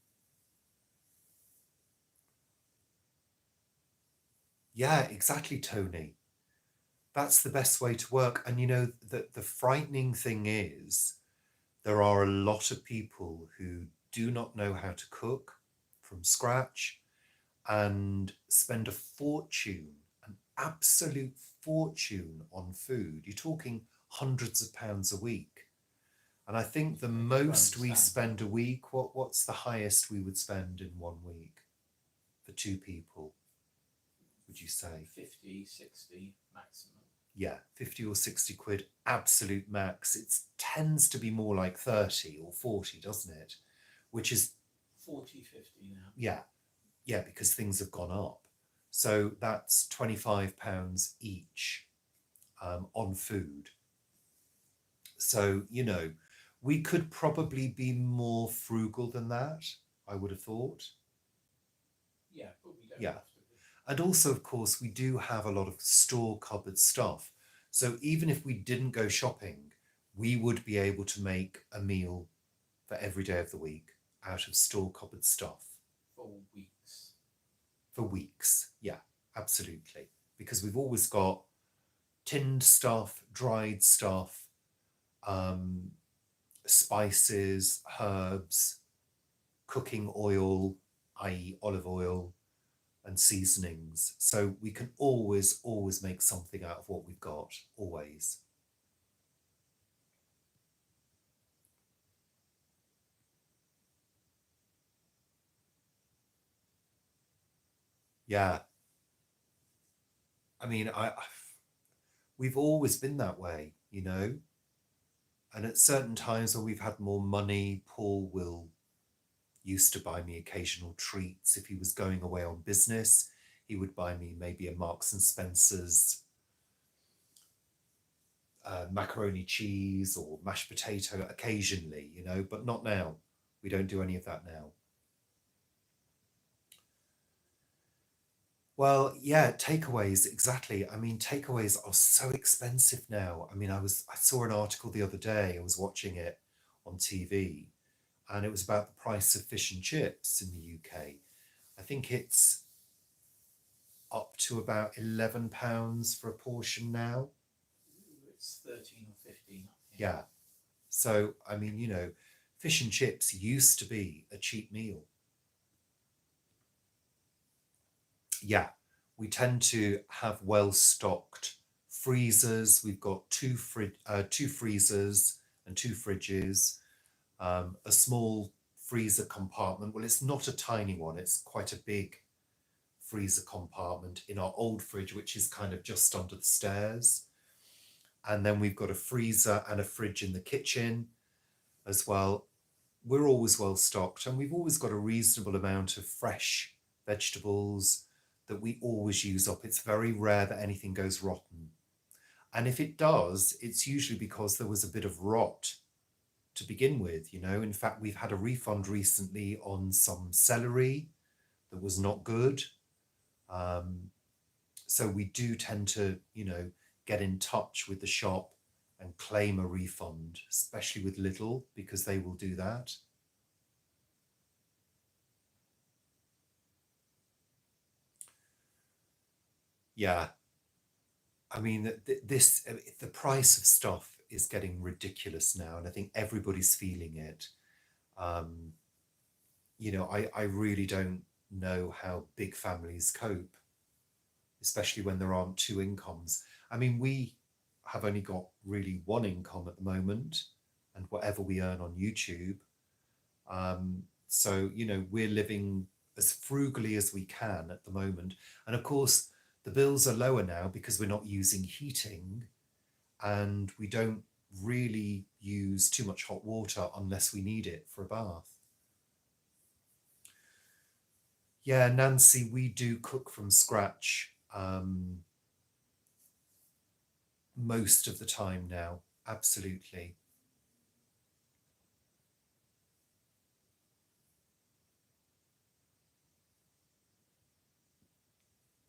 Yeah, exactly, Tony. That's the best way to work. And, you know, the frightening thing is There are a lot of people who do not know how to cook from scratch and spend a fortune, an absolute fortune on food. You're talking hundreds of pounds a week. And I think the I can most we understand spend a week, what's the highest we would spend in 1 week for two people, would you say? 50, 60 maximum. Yeah, 50 or 60 quid, absolute max. It tends to be more like 30 or 40, doesn't it? Which is, 40, 50 now. yeah, because things have gone up. So that's £25 each on food. So, we could probably be more frugal than that, I would have thought. Yeah, but we don't Yeah. have to be. And also, of course, we do have a lot of store cupboard stuff. So even if we didn't go shopping, we would be able to make a meal for every day of the week out of store cupboard stuff. For weeks. For weeks, yeah, absolutely. Because we've always got tinned stuff, dried stuff, spices, herbs, cooking oil, i.e. olive oil, and seasonings. So we can always make something out of what we've got, always. Yeah. I mean, we've always been that way, And at certain times when we've had more money, Paul used to buy me occasional treats. If he was going away on business, he would buy me maybe a Marks and Spencer's macaroni cheese or mashed potato occasionally, but not now. We don't do any of that now. Well, yeah, takeaways, exactly. I mean, takeaways are so expensive now. I mean, I saw an article the other day, I was watching it on TV, and it was about the price of fish and chips in the UK. I think it's up to about £11 for a portion now. It's 13 or 15, I think. Yeah. So, I mean, fish and chips used to be a cheap meal. Yeah, we tend to have well-stocked freezers. We've got two freezers and two fridges, a small freezer compartment. Well, it's not a tiny one. It's quite a big freezer compartment in our old fridge, which is kind of just under the stairs. And then we've got a freezer and a fridge in the kitchen as well. We're always well stocked, and we've always got a reasonable amount of fresh vegetables that we always use up. It's very rare that anything goes rotten. And if it does, it's usually because there was a bit of rot to begin with, In fact, we've had a refund recently on some celery that was not good. So we do tend to, get in touch with the shop and claim a refund, especially with Lidl, because they will do that. Yeah. I mean, the price of stuff is getting ridiculous now, and I think everybody's feeling it. I really don't know how big families cope, especially when there aren't two incomes. I mean, we have only got really one income at the moment, and whatever we earn on YouTube. So, we're living as frugally as we can at the moment. And of course, the bills are lower now because we're not using heating, and we don't really use too much hot water unless we need it for a bath. Yeah, Nancy, we do cook from scratch most of the time now. Absolutely.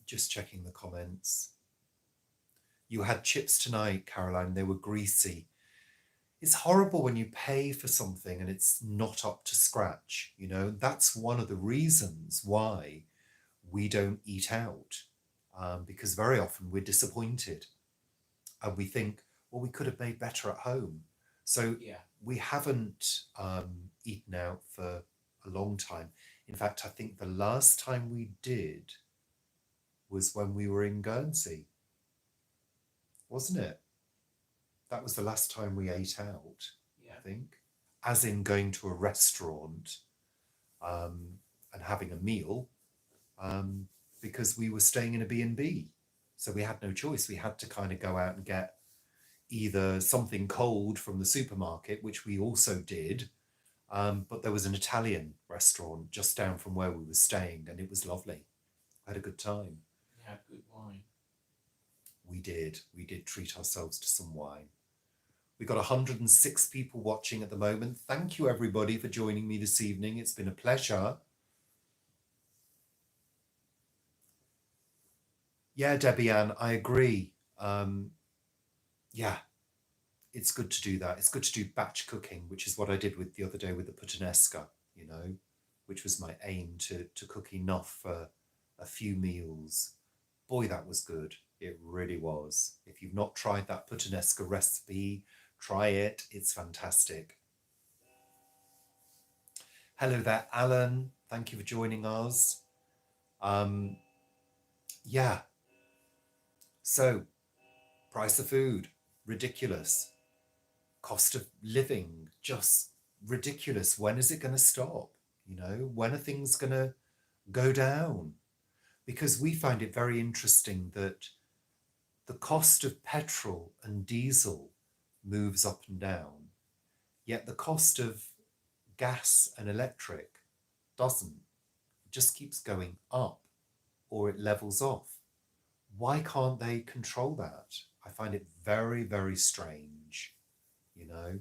Just checking the comments. You had chips tonight, Caroline. They were greasy. It's horrible when you pay for something and it's not up to scratch. That's one of the reasons why we don't eat out, because very often we're disappointed and we think, well, we could have made better at home. So Yeah. we haven't eaten out for a long time. In fact, I think the last time we did was when we were in Guernsey, wasn't it? That was the last time we ate out, Yeah. I think, as in going to a restaurant and having a meal, because we were staying in a B&B. So we had no choice. We had to kind of go out and get either something cold from the supermarket, which we also did, but there was an Italian restaurant just down from where we were staying, and it was lovely. I had a good time. We had good wine. We did treat ourselves to some wine. We've got 106 people watching at the moment. Thank you, everybody, for joining me this evening. It's been a pleasure. Yeah, Debbie Ann, I agree. Yeah, it's good to do that. It's good to do batch cooking, which is what I did with the other day with the puttanesca, you know, which was my aim to cook enough for a few meals. Boy, that was good. It really was. If you've not tried that puttanesca recipe, try it. It's fantastic. Hello there, Alan. Thank you for joining us. Yeah. So, price of food, ridiculous. Cost of living, just ridiculous. When is it going to stop? You know, when are things going to go down? Because we find it very interesting that the cost of petrol and diesel moves up and down, yet the cost of gas and electric doesn't. It just keeps going up or it levels off. Why can't they control that? I find it very, very strange, you know.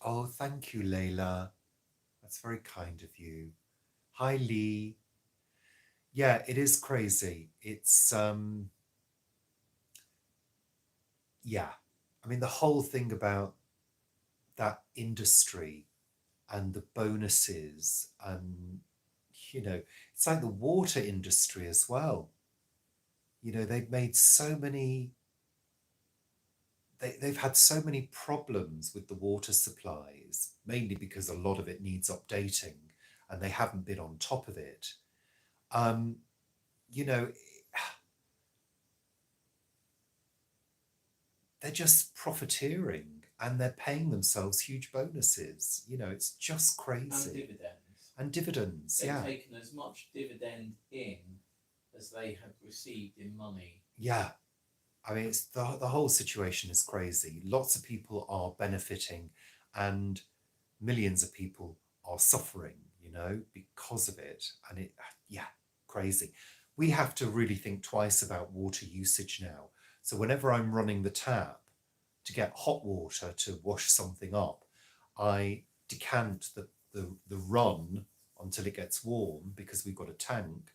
Oh, thank you, Layla. That's very kind of you. Hi, Lee. Yeah, it is crazy. It's yeah. I mean, the whole thing about that industry and the bonuses, and you know, it's like the water industry as well. You know, they've made so many they've had so many problems with the water supplies, mainly because a lot of it needs updating and they haven't been on top of it. You know, they're just profiteering and they're paying themselves huge bonuses. You know, it's just crazy. And dividends. And dividends, They've yeah. taken as much dividend in as they have received in money. Yeah. I mean, it's the whole situation is crazy. Lots of people are benefiting and millions of people are suffering, you know, because of it. And it, yeah, crazy. We have to really think twice about water usage now. So whenever I'm running the tap to get hot water to wash something up, I decant the run until it gets warm because we've got a tank.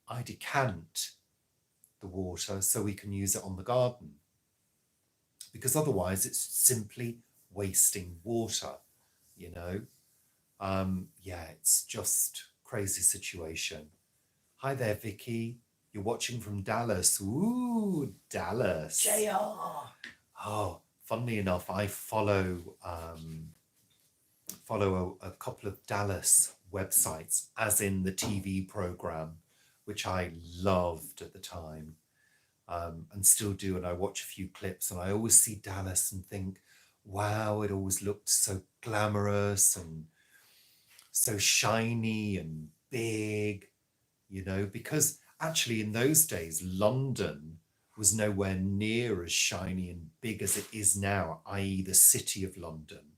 I decant the water so we can use it on the garden, because otherwise it's simply wasting water, you know. Yeah, it's just crazy situation. Hi there, Vicky. You're watching from Dallas. Ooh, Dallas. JR. Oh, funnily enough, I follow a couple of Dallas websites, as in the TV program, which I loved at the time, and still do. And I watch a few clips, and I always see Dallas and think, wow, it always looked so glamorous and so shiny and big, you know, because actually in those days, London was nowhere near as shiny and big as it is now, i.e. the city of London.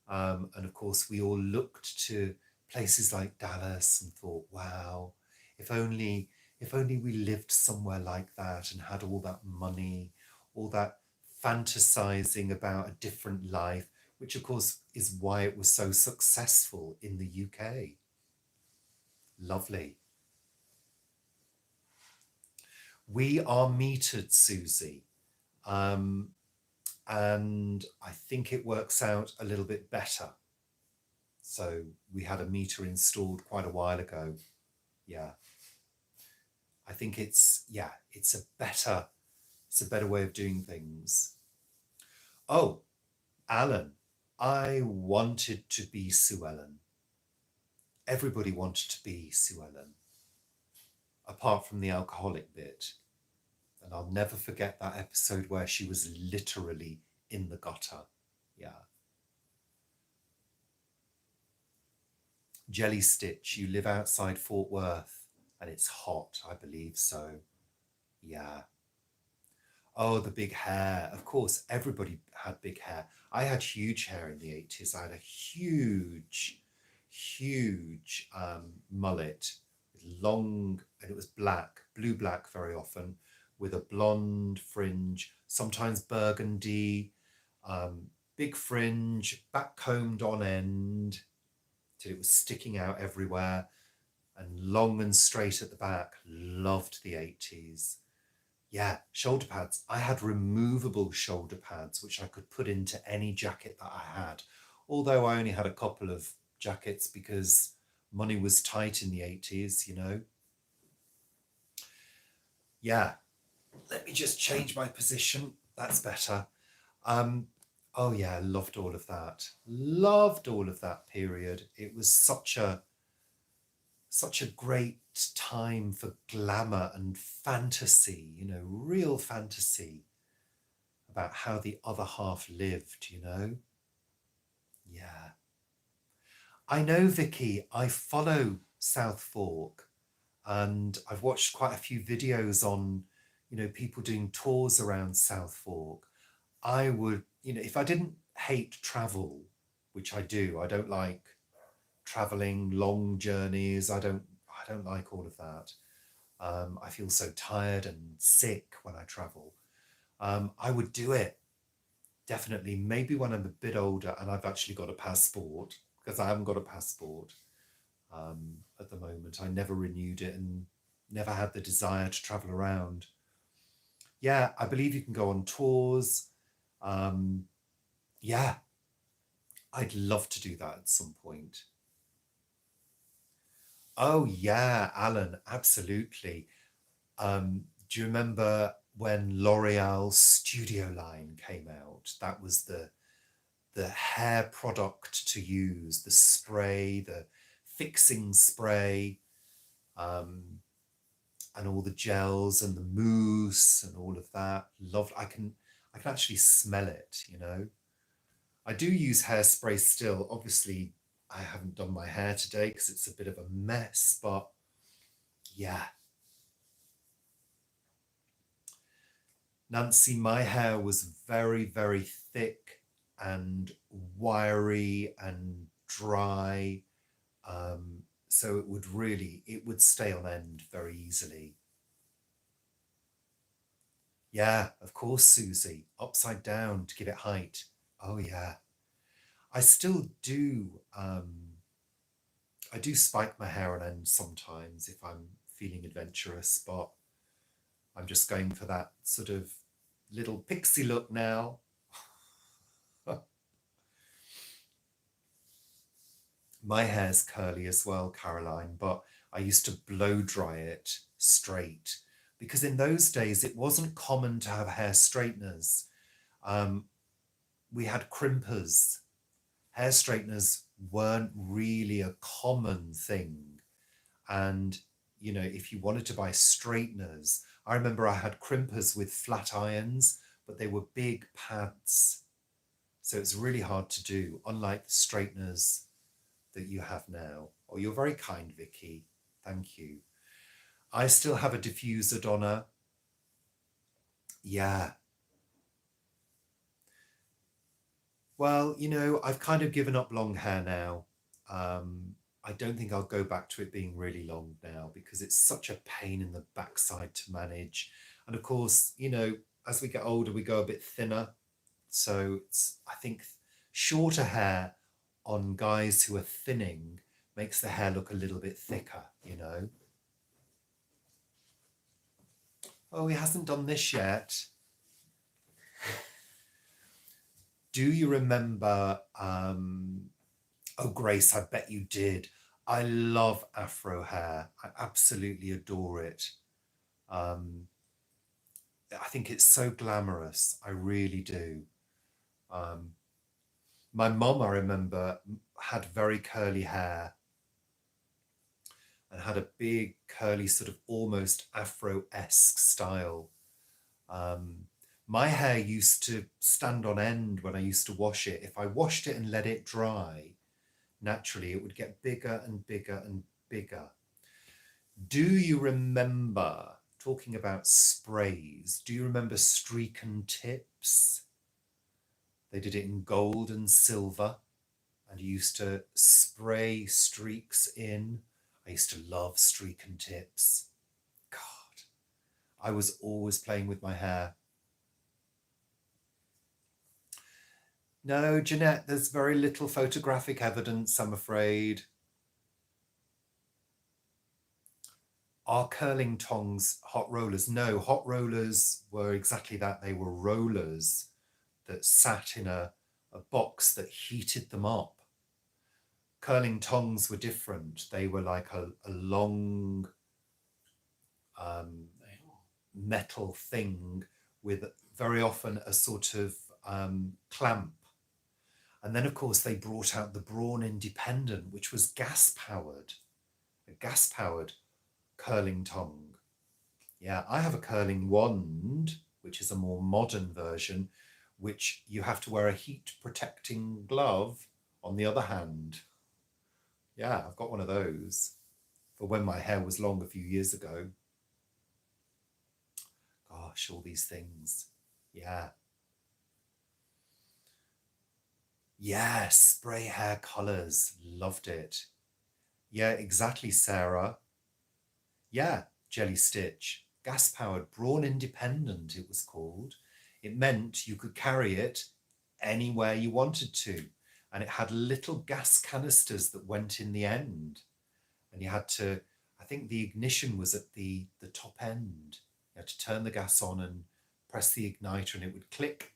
And of course, we all looked to places like Dallas and thought, wow, if only we lived somewhere like that and had all that money, all that fantasizing about a different life, which of course is why it was so successful in the UK. Lovely. We are metered, Susie. And I think it works out a little bit better. So we had a meter installed quite a while ago. Yeah. I think it's a better It's a better way of doing things. Oh, Alan, I wanted to be Sue Ellen. Everybody wanted to be Sue Ellen, apart from the alcoholic bit. And I'll never forget that episode where she was literally in the gutter. Yeah. Jelly Stitch, you live outside Fort Worth and it's hot, I believe so. Yeah. Oh, the big hair. Of course, everybody had big hair. I had huge hair in the 80s. I had a huge mullet with long, and it was black, blue-black very often, with a blonde fringe, sometimes burgundy, big fringe, back combed on end, till it was sticking out everywhere, and long and straight at the back. Loved the 80s. Yeah, shoulder pads. I had removable shoulder pads, which I could put into any jacket that I had. Although I only had a couple of jackets because money was tight in the 80s, you know. Yeah, let me just change my position. That's better. Oh yeah, loved all of that. Loved all of that period. It was such a great time for glamour and fantasy, you know, real fantasy about how the other half lived, you know. Yeah. I know, Vicky, I follow South Fork and I've watched quite a few videos on, you know, people doing tours around South Fork. I would, you know, if I didn't hate travel, which I do, I don't like traveling long journeys. I don't like all of that. I feel so tired and sick when I travel. I would do it definitely. Maybe when I'm a bit older and I've actually got a passport, because I haven't got a passport at the moment. I never renewed it and never had the desire to travel around. Yeah, I believe you can go on tours. Yeah, I'd love to do that at some point. Oh yeah, Alan, absolutely. Do you remember when L'Oreal Studio Line came out? That was the hair product to use, the spray, the fixing spray, and all the gels and the mousse and all of that. Loved. I can actually smell it, you know. I do use hairspray still. Obviously, I haven't done my hair today because it's a bit of a mess, but yeah. Nancy, my hair was very, very thick and wiry and dry. So it would stay on end very easily. Yeah, of course, Susie. Upside down to give it height. Oh yeah. I still do. I do spike my hair on end sometimes if I'm feeling adventurous, but I'm just going for that sort of little pixie look now. My hair's curly as well, Caroline, but I used to blow dry it straight because in those days it wasn't common to have hair straighteners. We had crimpers. Hair straighteners weren't really a common thing. And, you know, if you wanted to buy straighteners, I remember I had crimpers with flat irons, but they were big pads. So it's really hard to do, unlike the straighteners that you have now. Oh, you're very kind, Vicky. Thank you. I still have a diffuser, Donna. Yeah. Well, you know, I've kind of given up long hair now. I don't think I'll go back to it being really long now because it's such a pain in the backside to manage. And of course, you know, as we get older, we go a bit thinner. So I think shorter hair on guys who are thinning makes the hair look a little bit thicker, you know. Oh, he hasn't done this yet. Do you remember, oh, Grace, I bet you did. I love Afro hair. I absolutely adore it. I think it's so glamorous. I really do. My mum, I remember, had very curly hair and had a big curly sort of almost Afro-esque style. My hair used to stand on end when I used to wash it. If I washed it and let it dry, naturally it would get bigger and bigger and bigger. Do you remember, talking about sprays, do you remember Streak and Tips? They did it in gold and silver, and you used to spray streaks in. I used to love Streak and Tips. God, I was always playing with my hair. No, Jeanette, there's very little photographic evidence, I'm afraid. Are curling tongs hot rollers? No, hot rollers were exactly that. They were rollers that sat in a box that heated them up. Curling tongs were different. They were like a long metal thing with very often a sort of clamp. And then, of course, they brought out the Braun Independent, which was gas-powered, a gas-powered curling tong. Yeah, I have a curling wand, which is a more modern version, which you have to wear a heat-protecting glove on the other hand. Yeah, I've got one of those for when my hair was long a few years ago. Gosh, all these things. Yeah. Yeah, spray hair colours. Loved it. Yeah, exactly, Sarah. Yeah, Jelly Stitch. Gas-powered, Braun Independent, it was called. It meant you could carry it anywhere you wanted to. And it had little gas canisters that went in the end. And you had to, I think the ignition was at the top end. You had to turn the gas on and press the igniter and it would click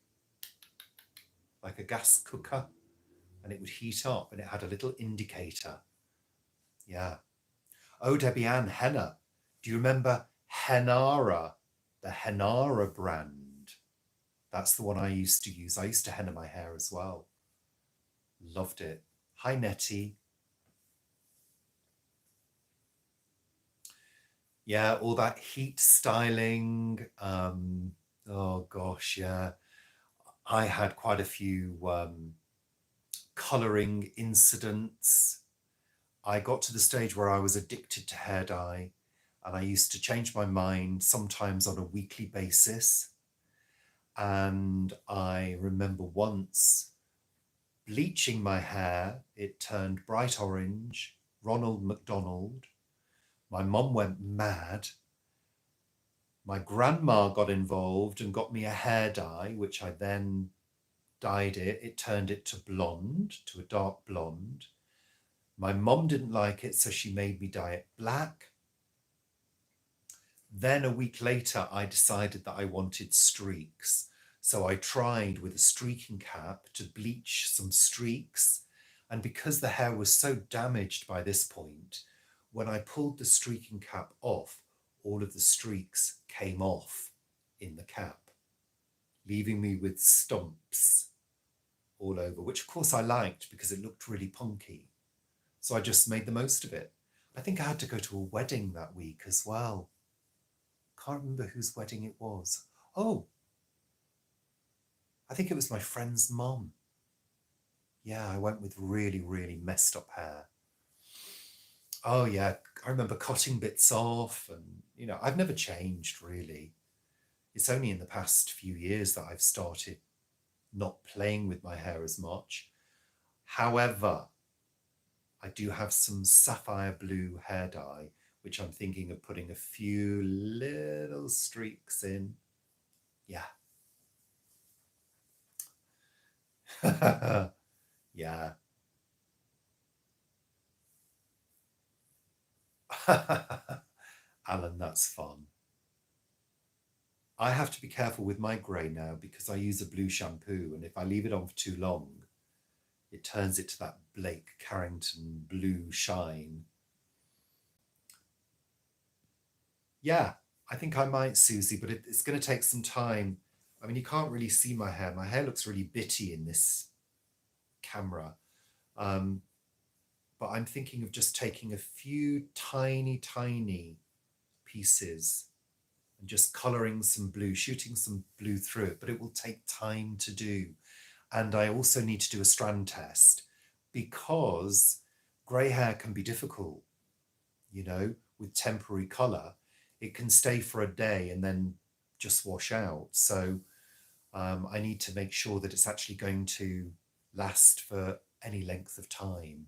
like a gas cooker and it would heat up and it had a little indicator. Yeah. Oh, Debbie Ann, henna. Do you remember Hennara, the Hennara brand? That's the one I used to use. I used to henna my hair as well. Loved it. Hi, Nettie. Yeah, all that heat styling. Oh gosh, yeah. I had quite a few colouring incidents. I got to the stage where I was addicted to hair dye, and I used to change my mind sometimes on a weekly basis. And I remember once bleaching my hair. It turned bright orange, Ronald McDonald. My mum went mad. My grandma got involved and got me a hair dye, which I then dyed it. It turned it to blonde, to a dark blonde. My mum didn't like it, so she made me dye it black. Then a week later, I decided that I wanted streaks. So I tried with a streaking cap to bleach some streaks. And because the hair was so damaged by this point, when I pulled the streaking cap off, all of the streaks came off in the cap, leaving me with stumps all over, which of course I liked because it looked really punky. So I just made the most of it. I think I had to go to a wedding that week as well. Can't remember whose wedding it was. Oh, I think it was my friend's mum. Yeah, I went with really, really messed up hair. Oh yeah, I remember cutting bits off and, you know, I've never changed really. It's only in the past few years that I've started not playing with my hair as much. However, I do have some sapphire blue hair dye, which I'm thinking of putting a few little streaks in. Yeah. Yeah. Alan, that's fun. I have to be careful with my grey now because I use a blue shampoo, and if I leave it on for too long, it turns it to that Blake Carrington blue shine. Yeah, I think I might, Susie, but it's going to take some time. I mean, you can't really see my hair. My hair looks really bitty in this camera. But I'm thinking of just taking a few tiny, tiny pieces and just colouring some blue, shooting some blue through it, but it will take time to do. And I also need to do a strand test because grey hair can be difficult, you know, with temporary colour. It can stay for a day and then just wash out. So I need to make sure that it's actually going to last for any length of time,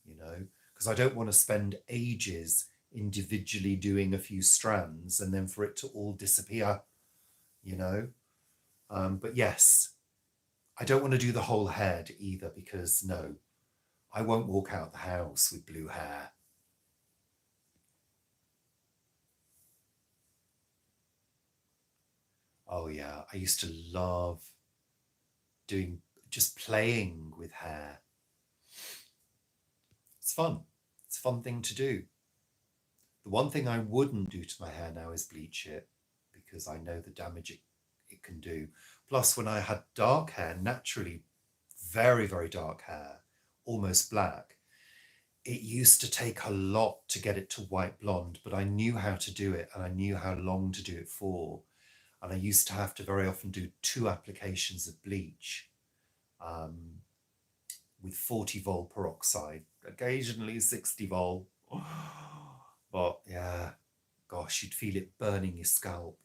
you know, because I don't want to spend ages individually doing a few strands and then for it to all disappear, you know. But yes, I don't want to do the whole head either because no, I won't walk out the house with blue hair. Oh yeah, I used to love just playing with hair. It's fun. It's a fun thing to do. The one thing I wouldn't do to my hair now is bleach it because I know the damage it can do. Plus, when I had dark hair, naturally very, very dark hair, almost black, it used to take a lot to get it to white blonde, but I knew how to do it and I knew how long to do it for. And I used to have to very often do 2 applications of bleach with 40 vol peroxide, occasionally 60 vol. But yeah, gosh, you'd feel it burning your scalp.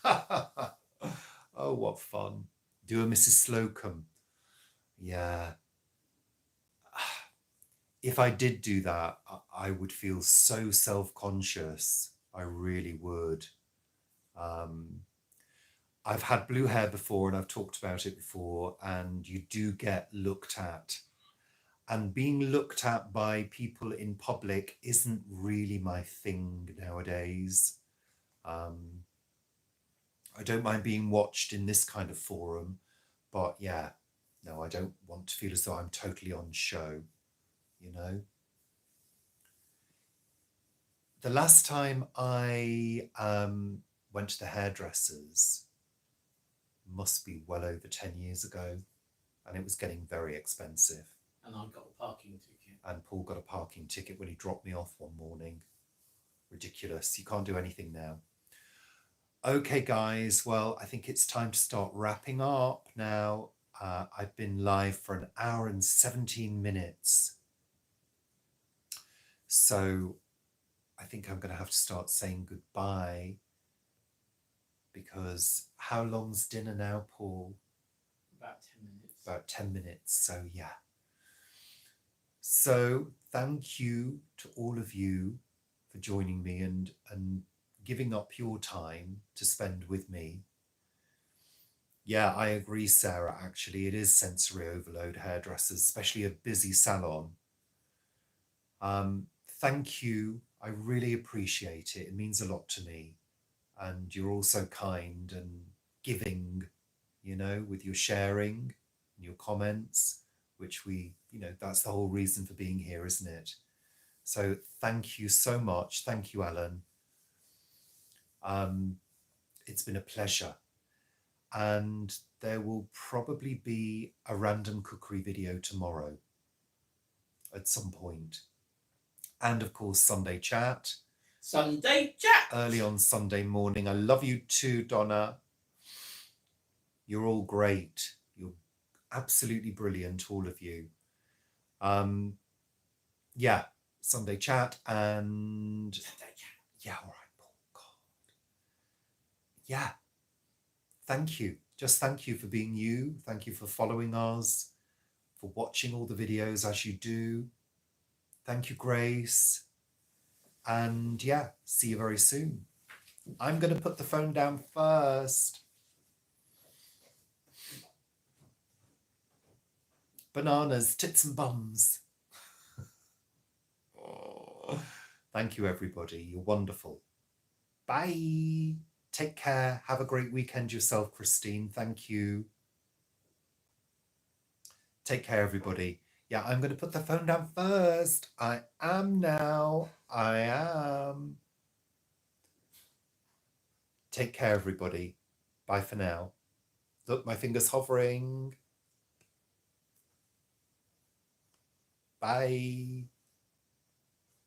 Oh, what fun. Do a Mrs. Slocum. Yeah. If I did do that, I would feel so self-conscious. I really would. I've had blue hair before and I've talked about it before, and you do get looked at. And being looked at by people in public isn't really my thing nowadays. I don't mind being watched in this kind of forum, but yeah, no, I don't want to feel as though I'm totally on show, you know? The last time I went to the hairdressers must be well over 10 years ago, and it was getting very expensive. And I got a parking ticket. And Paul got a parking ticket when he dropped me off one morning. Ridiculous. You can't do anything now. Okay, guys. Well, I think it's time to start wrapping up now. I've been live for 1 hour and 17 minutes. So I think I'm going to have to start saying goodbye because how long's dinner now, Paul? About 10 minutes. About 10 minutes. So yeah. So thank you to all of you for joining me and giving up your time to spend with me. Yeah, I agree, Sarah, actually. It is sensory overload, hairdressers, especially a busy salon. Thank you. I really appreciate it. It means a lot to me. And you're also kind and giving, you know, with your sharing and your comments, which we, you know, that's the whole reason for being here, isn't it? So thank you so much. Thank you, Alan. It's been a pleasure. And there will probably be a random cookery video tomorrow at some point. And of course, Sunday chat. Sunday chat! Early on Sunday morning. I love you too, Donna. You're all great. You're absolutely brilliant, all of you. Yeah, Sunday chat and... Sunday chat. Yeah, all right, Paul. God. Yeah. Thank you. Just thank you for being you. Thank you for following us, for watching all the videos as you do. Thank you, Grace. And yeah, see you very soon. I'm going to put the phone down first. Bananas, tits and bums. Oh, thank you, everybody. You're wonderful. Bye. Take care. Have a great weekend yourself, Christine. Thank you. Take care, everybody. Yeah, I'm going to put the phone down first. I am now. I am. Take care, everybody. Bye for now. Look, my finger's hovering. Bye.